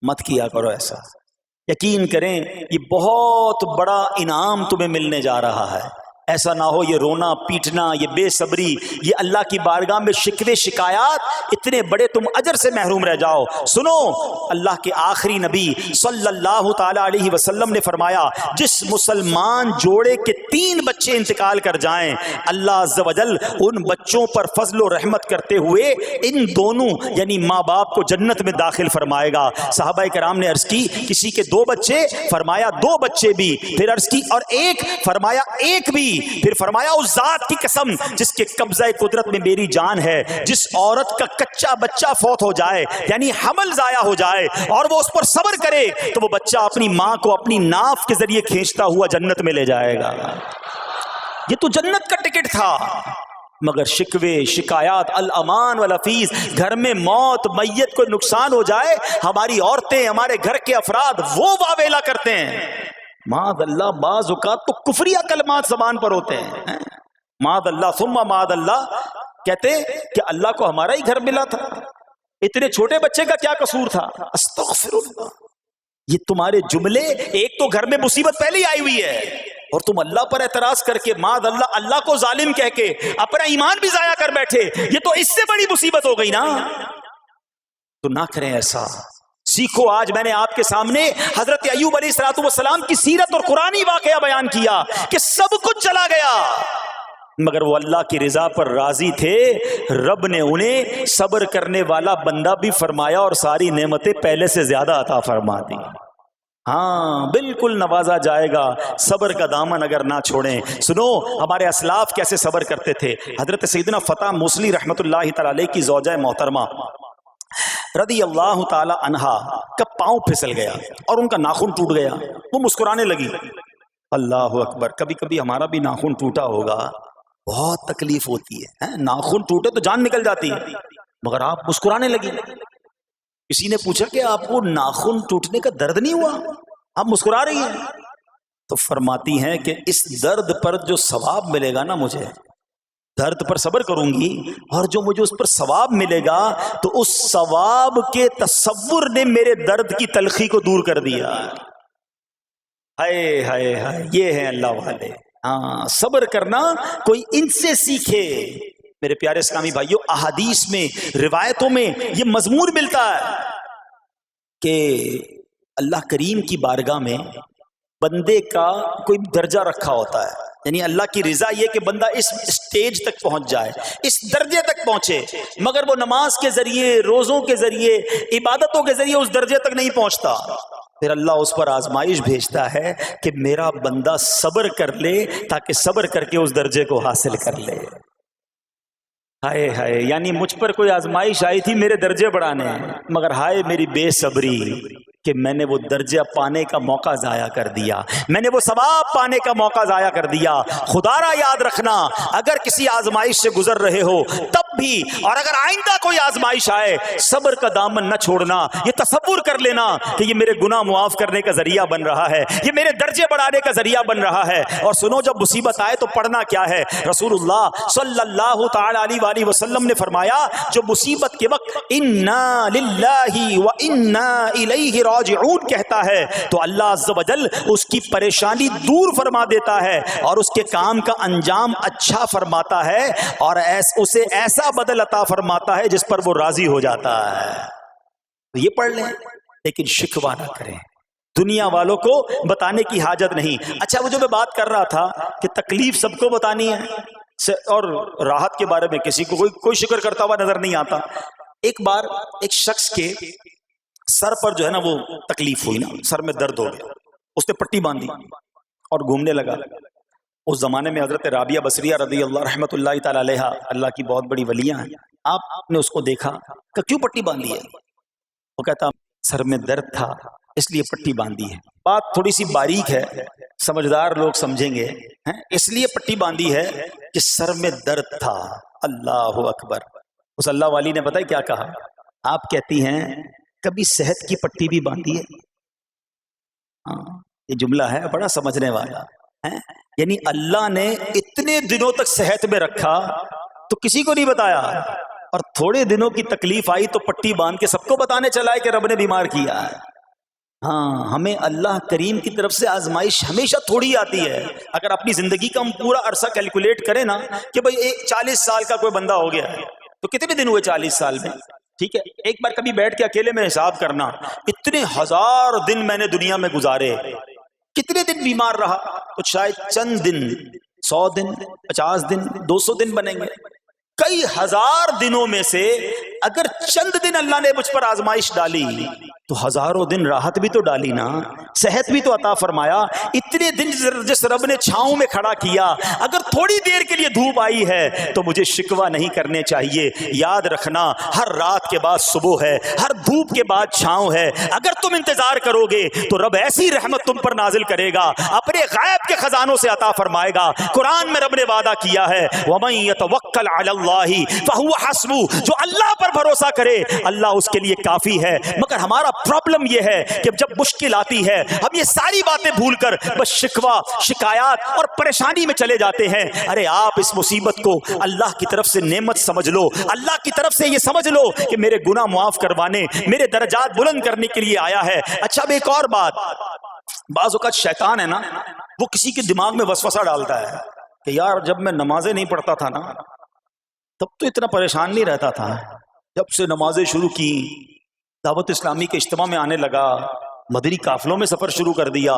Speaker 2: مت کیا کرو ایسا. یقین کریں یہ بہت بڑا انعام تمہیں ملنے جا رہا ہے. ایسا نہ ہو یہ رونا پیٹنا، یہ بے صبری، یہ اللہ کی بارگاہ میں شکوے شکایات، اتنے بڑے تم اجر سے محروم رہ جاؤ. سنو، اللہ کے آخری نبی صلی اللہ تعالی علیہ وسلم نے فرمایا جس مسلمان جوڑے کے 3 بچے انتقال کر جائیں، اللہ عز و جل ان بچوں پر فضل و رحمت کرتے ہوئے ان دونوں یعنی ماں باپ کو جنت میں داخل فرمائے گا. صحابہ کرام نے عرض کی کسی کے 2 بچے، فرمایا 2 بچے بھی، پھر عرض کی اور 1، فرمایا 1 بھی، پھر فرمایا اس ذات کی قسم جس کے قبضہ قدرت میں میری جان ہے، جس عورت کا کچا بچہ فوت ہو جائے یعنی حمل ضائع ہو جائے اور وہ اس پر صبر کرے تو وہ بچہ اپنی ماں کو اپنی ناف کے ذریعے کھینچتا ہوا جنت میں لے جائے گا. یہ تو جنت کا ٹکٹ تھا. مگر شکوے شکایات، الامان والافیز، گھر میں موت میت کو نقصان ہو جائے، ہماری عورتیں، ہمارے گھر کے افراد وہ واویلا کرتے ہیں. معاذ اللہ، بعض اوقات تو کفریہ کلمات زبان پر ہوتے ہیں. معاذ اللہ ثم معاذ اللہ، کہتے کہ اللہ کو ہمارا ہی گھر ملا تھا، اتنے چھوٹے بچے کا کیا قصور تھا. استغفر اللہ. یہ تمہارے جملے، ایک تو گھر میں مصیبت پہلے ہی آئی ہوئی ہے اور تم اللہ پر اعتراض کر کے معاذ اللہ اللہ کو ظالم کہہ کے اپنا ایمان بھی ضائع کر بیٹھے، یہ تو اس سے بڑی مصیبت ہو گئی نا. تو نہ کریں ایسا. سیکھو. آج میں نے آپ کے سامنے حضرت ایوب علیہ السلام کی سیرت اور قرآنی واقعہ بیان کیا کہ سب کچھ چلا گیا مگر وہ اللہ کی رضا پر راضی تھے. رب نے انہیں صبر کرنے والا بندہ بھی فرمایا اور ساری نعمتیں پہلے سے زیادہ عطا فرما دی. ہاں بالکل نوازا جائے گا. صبر کا دامن اگر نہ چھوڑیں. سنو ہمارے اسلاف کیسے صبر کرتے تھے. حضرت سیدنا فتح موصلی رحمت اللہ تعالی علیہ کی زوجہ محترمہ رضی اللہ تعالی عنہا کا پاؤں پھسل گیا اور ان کا ناخن ٹوٹ گیا. وہ مسکرانے لگی. اللہ اکبر. کبھی کبھی ہمارا بھی ناخن ٹوٹا ہوگا، بہت تکلیف ہوتی ہے. ناخن ٹوٹے تو جان نکل جاتی ہے مگر آپ مسکرانے لگی. کسی نے پوچھا کہ آپ کو ناخن ٹوٹنے کا درد نہیں ہوا، آپ مسکرا رہی ہیں؟ تو فرماتی ہیں کہ اس درد پر جو ثواب ملے گا نا، مجھے درد پر صبر کروں گی اور جو مجھے اس پر ثواب ملے گا تو اس ثواب کے تصور نے میرے درد کی تلخی کو دور کر دیا. ہائے ہائے ہائے، یہ ہے اللہ والے. ہاں صبر کرنا کوئی ان سے سیکھے. میرے پیارے اسلامی بھائیوں، احادیث میں، روایتوں میں یہ مضمون ملتا ہے کہ اللہ کریم کی بارگاہ میں بندے کا کوئی درجہ رکھا ہوتا ہے. یعنی اللہ کی رضا یہ کہ بندہ اس سٹیج تک پہنچ جائے، اس درجے تک پہنچے، مگر وہ نماز کے ذریعے، روزوں کے ذریعے، عبادتوں کے ذریعے اس درجے تک نہیں پہنچتا. پھر اللہ اس پر آزمائش بھیجتا ہے کہ میرا بندہ صبر کر لے تاکہ صبر کر کے اس درجے کو حاصل کر لے. ہائے ہائے، یعنی مجھ پر کوئی آزمائش آئی تھی میرے درجے بڑھانے، مگر ہائے میری بے صبری کہ میں نے وہ درجہ پانے کا موقع ضائع کر دیا، میں نے وہ ثواب پانے کا موقع ضائع کر دیا۔ خدا را یاد رکھنا، اگر کسی آزمائش سے گزر رہے ہو تب بھی، اور اگر آئندہ کوئی آزمائش آئے، صبر کا دامن نہ چھوڑنا، یہ تصور کر لینا کہ یہ میرے گناہ معاف کرنے کا ذریعہ بن رہا ہے، یہ میرے درجے بڑھانے کا ذریعہ بن رہا ہے۔ اور سنو، جب مصیبت آئے تو پڑھنا کیا ہے؟ رسول اللہ صلی اللہ تعالی علیہ وسلم نے فرمایا، جو مصیبت کے وقت انا للہ و انا الیہ راجعون کہتا ہے تو اللہ عز و جل اس کی پریشانی دور فرما دیتا ہے اور اس کے کام کا انجام اچھا فرماتا ہے، اور اسے ایسا بدل عطا فرماتا ہے جس پر وہ راضی ہو جاتا ہے۔ تو یہ پڑھ لیں، لیکن شکوہ نہ کریں، دنیا والوں کو بتانے کی حاجت نہیں۔ اچھا، وہ جو میں بات کر رہا تھا کہ تکلیف سب کو بتانی ہے اور راحت کے بارے میں کسی کو کوئی شکر کرتا ہوا نظر نہیں آتا۔ ایک بار ایک شخص کے سر پر جو ہے نا وہ تکلیف ہوئی نا، سر میں درد ہو گیا، اس نے پٹی باندھی اور گھومنے لگا۔ اس زمانے میں حضرت رابعہ بصریہ رضی اللہ رحمۃ اللہ تعالی علیہا، اللہ کی بہت بڑی ولیاں ہیں، آپ نے اس کو دیکھا کہ کیوں پٹی باندھی ہے؟ وہ کہتا سر میں درد تھا اس لیے پٹی باندھی ہے۔ بات تھوڑی سی باریک ہے، سمجھدار لوگ سمجھیں گے، اس لیے پٹی باندھی ہے کہ سر میں درد تھا۔ اللہ اکبر۔ اس اللہ والی نے پتہ ہے کیا کہا؟ آپ کہتی ہیں کبھی صحت کی پٹی بھی باندھی ہے؟ یہ جملہ ہے بڑا سمجھنے والا ہے، یعنی اللہ نے اتنے دنوں تک صحت میں رکھا تو کسی کو نہیں بتایا، اور تھوڑے دنوں کی تکلیف آئی تو پٹی باندھ کے سب کو بتانے چلا ہے کہ رب نے بیمار کیا ہے۔ ہاں، ہمیں اللہ کریم کی طرف سے آزمائش ہمیشہ تھوڑی آتی ہے۔ اگر اپنی زندگی کا ہم پورا عرصہ کیلکولیٹ کریں نا کہ بھئی 40 سال کا کوئی بندہ ہو گیا ہے تو کتنے دن ہوئے 40 سال میں؟ ٹھیک ہے، ایک بار کبھی بیٹھ کے اکیلے میں حساب کرنا، اتنے ہزار دن میں نے دنیا میں گزارے، کتنے دن بیمار رہا؟ تو شاید چند دن، 100 دن، 50 دن، 200 دن بنیں گے۔ کئی ہزار دنوں میں سے اگر چند دن اللہ نے مجھ پر آزمائش ڈالی تو ہزاروں دن راحت بھی تو ڈالی نا، صحت بھی تو عطا فرمایا۔ اتنے دن جس رب نے چھاؤں میں کھڑا کیا، اگر تھوڑی دیر کے لیے دھوپ آئی ہے تو مجھے شکوہ نہیں کرنے چاہیے۔ یاد رکھنا، ہر رات کے بعد صبح ہے، ہر دھوپ کے بعد چھاؤں ہے۔ اگر تم انتظار کرو گے تو رب ایسی رحمت تم پر نازل کرے گا، اپنے غیب کے خزانوں سے عطا فرمائے گا۔ قرآن میں رب نے وعدہ کیا ہے وَمَن يَتَوَكَّلْ عَلَى اللَّهِ فَهُوَ حَسْبُهُ، جو اللہ پر بھروسہ کرے اللہ اس کے لیے کافی ہے۔ مگر ہمارا پرابلم یہ ہے کہ جب مشکل آتی ہے ہم یہ ساری باتیں بھول کر بس شکوہ، شکایات اور پریشانی میں چلے جاتے ہیں۔ ارے آپ اس مصیبت کو اللہ کی طرف سے نعمت سمجھ لو، اللہ کی طرف سے یہ سمجھ لو کہ میرے گناہ معاف کروانے، میرے درجات بلند کرنے کے لیے آیا ہے۔ اچھا، اب ایک اور بات، بعض اوقات شیطان ہے نا، وہ کسی کے دماغ میں وسوسہ ڈالتا ہے کہ یار جب میں نمازیں نہیں پڑھتا تھا نا تب تو اتنا پریشان نہیں رہتا تھا، جب سے نمازیں شروع کی، دعوت اسلامی کے اجتماع میں آنے لگا، مدنی قافلوں میں سفر شروع کر دیا،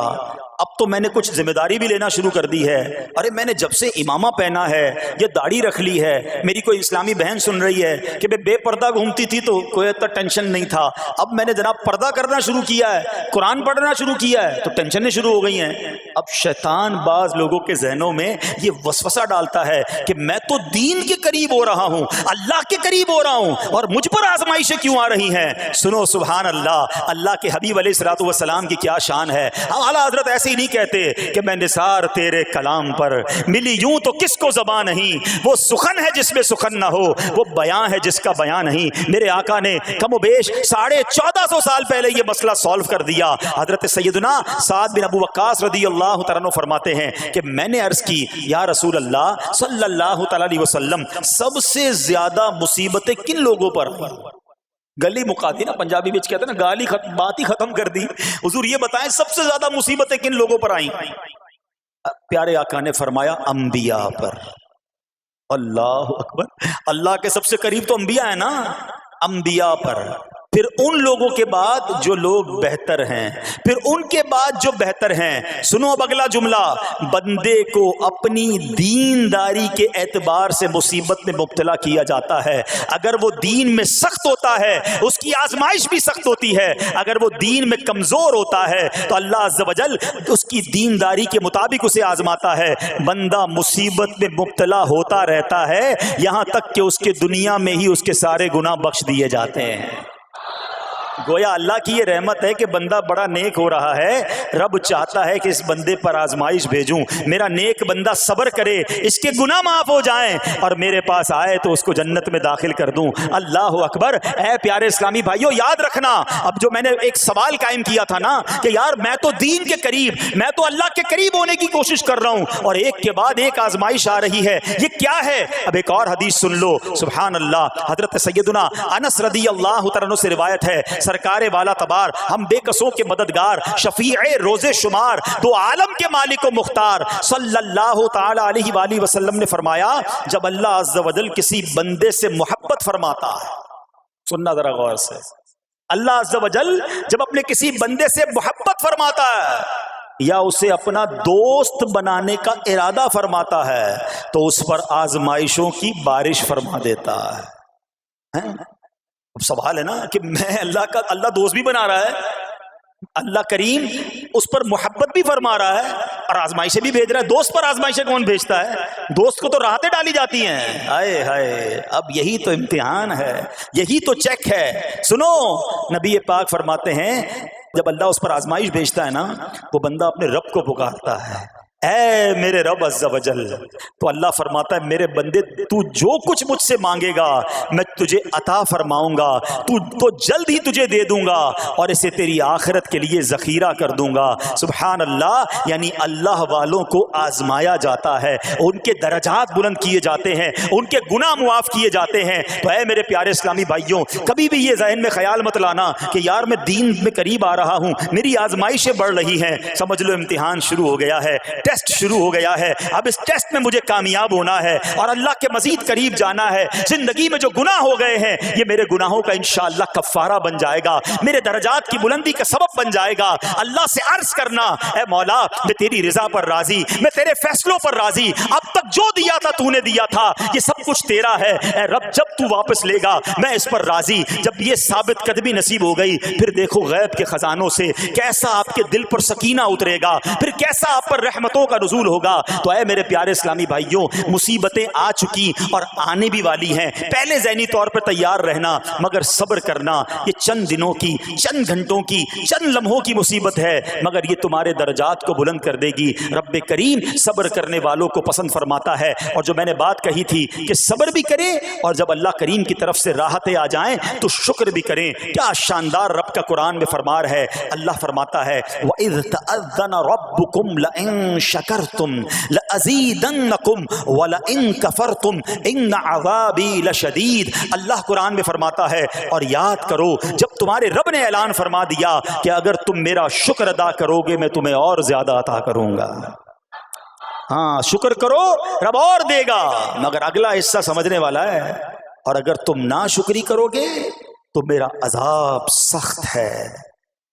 Speaker 2: اب تو میں نے کچھ ذمہ داری بھی لینا شروع کر دی ہے۔ ارے میں نے جب سے امامہ پہنا ہے، یہ داڑھی رکھ لی ہے، میری کوئی اسلامی بہن سن رہی ہے کہ بے پردہ گھومتی تھی تو کوئی اتنا ٹینشن نہیں تھا، اب میں نے جناب پردہ کرنا شروع کیا ہے، قرآن پڑھنا شروع کیا ہے تو ٹینشنیں شروع ہو گئی ہیں۔ اب شیطان بعض لوگوں کے ذہنوں میں یہ وسوسہ ڈالتا ہے کہ میں تو دین کے قریب ہو رہا ہوں، اللہ کے قریب ہو رہا ہوں، اور مجھ پر آزمائشیں کیوں آ رہی ہیں؟ سنو سبحان اللہ، اللہ کے حبیب علیہ الصلوۃ والسلام کی کیا شان ہے۔ اعلیٰ حضرت ایسے ہی نہیں کہتے کہ میں نثار تیرے کلام پر، ملی یوں تو کس کو زبان نہیں، وہ سخن ہے جس میں سخن نہ ہو، وہ بیان ہے جس کا بیان نہیں۔ میرے آقا نے کم و بیش 1450 سال پہلے یہ مسئلہ سالو کر دیا۔ حضرت سیدنا سعد بن ابو وقاص رضی اللہ تعالیٰ عنہ فرماتے ہیں کہ میں نے عرض کی یا رسول اللہ صلی اللہ تعالیٰ علیہ وسلم، سب سے زیادہ مصیبتیں کن لوگوں پر آئیں؟ گلی مقاتی نا، پنجابی بچ کہتے ہیں نا، گالی بات ہی ختم کر دی۔ حضور یہ بتائیں سب سے زیادہ مصیبتیں کن لوگوں پر آئیں؟ پیارے آقا نے فرمایا انبیاء پر۔ اللہ اکبر، اللہ کے سب سے قریب تو انبیاء ہیں نا، انبیاء پر۔ پھر ان لوگوں کے بعد جو لوگ بہتر ہیں، پھر ان کے بعد جو بہتر ہیں۔ سنو اب اگلا جملہ، بندے کو اپنی دینداری کے اعتبار سے مصیبت میں مبتلا کیا جاتا ہے۔ اگر وہ دین میں سخت ہوتا ہے اس کی آزمائش بھی سخت ہوتی ہے، اگر وہ دین میں کمزور ہوتا ہے تو اللہ عز و جل اس کی دینداری کے مطابق اسے آزماتا ہے۔ بندہ مصیبت میں مبتلا ہوتا رہتا ہے یہاں تک کہ اس کے دنیا میں ہی اس کے سارے گناہ بخش دیے جاتے ہیں۔ گویا اللہ کی یہ رحمت ہے کہ بندہ بڑا نیک ہو رہا ہے، رب چاہتا ہے کہ اس بندے پر آزمائش بھیجوں، میرا نیک بندہ صبر کرے، اس کے گناہ معاف ہو جائیں اور میرے پاس آئے تو اس کو جنت میں داخل کر دوں۔ اللہ اکبر۔ اے پیارے اسلامی بھائیو، یاد رکھنا، اب جو میں نے ایک سوال قائم کیا تھا نا کہ یار میں تو دین کے قریب، میں تو اللہ کے قریب ہونے کی کوشش کر رہا ہوں اور ایک کے بعد ایک آزمائش آ رہی ہے، یہ کیا ہے؟ اب ایک اور حدیث سن لو، سبحان اللہ۔ حضرت سیدنا انس رضی اللہ تعالیٰ عنہ سے روایت ہے، سرکار والا تبار، ہم بے کسوں کے مددگار، شفیع روز شمار، دو عالم کے مالک و مختار، صلی اللہ تعالی علیہ وآلہ وسلم نے فرمایا، جب اللہ عز و جل کسی بندے سے محبت فرماتا ہے، سننا ذرا غور سے، اللہ عز و جل جب اپنے کسی بندے سے محبت فرماتا ہے یا اسے اپنا دوست بنانے کا ارادہ فرماتا ہے تو اس پر آزمائشوں کی بارش فرما دیتا ہے۔ اب سوال ہے نا کہ میں اللہ دوست بھی بنا رہا ہے، اللہ کریم اس پر محبت بھی فرما رہا ہے اور آزمائشیں بھی بھیج رہا ہے۔ دوست پر آزمائشیں کون بھیجتا ہے؟ دوست کو تو راحتیں ڈالی جاتی ہیں۔ ہائے ہائے، اب یہی تو امتحان ہے، یہی تو چیک ہے۔ سنو، نبی پاک فرماتے ہیں جب اللہ اس پر آزمائش بھیجتا ہے نا، وہ بندہ اپنے رب کو پکارتا ہے، اے میرے رب عز و جل، تو اللہ فرماتا ہے میرے بندے تو جو کچھ مجھ سے مانگے گا میں تجھے عطا فرماؤں گا، تو جلد ہی تجھے دے دوں گا اور اسے تیری آخرت کے لیے ذخیرہ کر دوں گا۔ سبحان اللہ۔ یعنی اللہ والوں کو آزمایا جاتا ہے، ان کے درجات بلند کیے جاتے ہیں، ان کے گناہ معاف کیے جاتے ہیں۔ تو اے میرے پیارے اسلامی بھائیوں، کبھی بھی یہ ذہن میں خیال مت لانا کہ یار میں دین میں قریب آ رہا ہوں، میری آزمائشیں بڑھ رہی ہیں، سمجھ لو امتحان شروع ہو گیا ہے، ٹیسٹ شروع ہو گیا ہے، اب اس ٹیسٹ میں مجھے کامیاب ہونا ہے اور اللہ کے مزید قریب جانا ہے۔ زندگی میں جو گناہ ہو گئے ہیں یہ میرے گناہوں کا انشاءاللہ کفارہ بن جائے گا، میرے درجات کی بلندی کا سبب بن جائے گا۔ اللہ سے عرض کرنا، اے مولا میں تیری رضا پر راضی، میں تیرے فیصلوں پر راضی، اب تک جو دیا تھا تو نے دیا تھا، یہ سب کچھ تیرا ہے، اے رب جب تو واپس لے گا میں اس پر راضی۔ جب یہ ثابت قدمی نصیب ہو گئی پھر دیکھو غیب کے خزانوں سے کیسا آپ کے دل پر سکینہ اترے گا، پھر کیسا آپ پر رحمتوں کا نزول ہوگا۔ تو اے میرے پیارے اسلامی بھائیوں، مصیبتیں آ چکی اور آنے بھی والی ہیں، پہلے ذہنی طور پر تیار رہنا، مگر صبر کرنا۔ یہ چند دنوں کی، چند گھنٹوں کی، چند لمحوں کی مصیبت ہے مگر یہ تمہارے درجات کو بلند کر دے گی۔ رب کریم صبر کرنے والوں کو پسند فرماتا ہے، اور جو میں نے بات کہی تھی کہ صبر بھی کریں اور جب اللہ کریم کی طرف سے راحتیں آ جائیں تو شکر بھی کریں۔ کیا شاندار رب کا قرآن میں فرمان ہے، اللہ فرماتا ہے وَإِذْ تَأَذَّنَ رَبُّكُمْ لَئِن شَكَرْتُمْ لَأَزِيدَنَّكُمْ وَلَئِن كَفَرْتُمْ إِنَّ عَذَابِي لَشَدِيدٌ۔ اللہ قرآن میں فرماتا ہے اور یاد کرو جب تمہارے رب نے اعلان فرما دیا کہ اگر تم میرا شکر ادا کرو گے میں تمہیں اور زیادہ عطا کروں گا۔ ہاں شکر کرو رب اور دے گا، مگر اگلا حصہ سمجھنے والا ہے، اور اگر تم ناشکری کرو گے تو میرا عذاب سخت ہے۔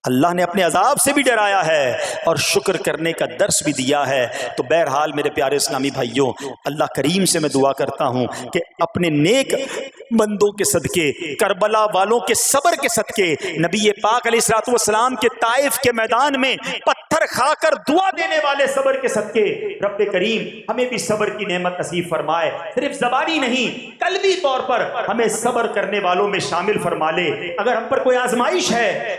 Speaker 2: اللہ نے اپنے عذاب سے بھی ڈرایا ہے اور شکر کرنے کا درس بھی دیا ہے۔ تو بہرحال میرے پیارے اسلامی بھائیوں، اللہ کریم سے میں دعا کرتا ہوں کہ اپنے نیک بندوں کے صدقے، کربلا والوں کے صبر کے صدقے، نبی پاک علیہ الصلوۃ والسلام کے طائف کے میدان میں پتھر کھا کر دعا دینے والے صبر کے صدقے، رب کریم ہمیں بھی صبر کی نعمت نصیب فرمائے، صرف زبانی نہیں قلبی طور پر ہمیں صبر کرنے والوں میں شامل فرما لے۔ اگر ہم پر کوئی آزمائش ہے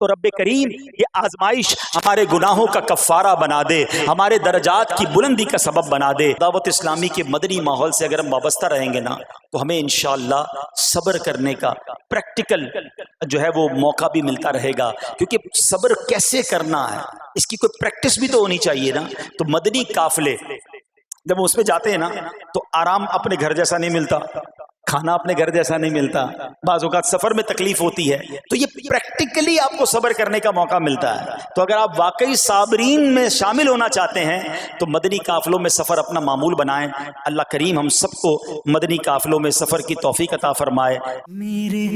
Speaker 2: تو رب کریم یہ آزمائش ہمارے گناہوں کا کفارہ بنا دے، ہمارے درجات کی بلندی کا سبب بنا دے۔ دعوت اسلامی کے مدنی ماحول سے اگر ہم وابستہ رہیں گے نا تو ہمیں انشاءاللہ صبر کرنے کا پریکٹیکل جو ہے وہ موقع بھی ملتا رہے گا، کیونکہ صبر کیسے کرنا ہے اس کی کوئی پریکٹس بھی تو ہونی چاہیے نا۔ تو مدنی قافلے جب اس میں جاتے ہیں نا تو آرام اپنے گھر جیسا نہیں ملتا، کھانا اپنے گھر جیسا نہیں ملتا، بعض اوقات سفر میں تکلیف ہوتی ہے، تو یہ پریکٹیکلی آپ کو صبر کرنے کا موقع ملتا ہے۔ تو اگر آپ واقعی صابرین میں شامل ہونا چاہتے ہیں تو مدنی قافلوں میں سفر اپنا معمول بنائیں۔ اللہ کریم ہم سب کو مدنی قافلوں میں سفر کی توفیق عطا فرمائے۔
Speaker 1: میرے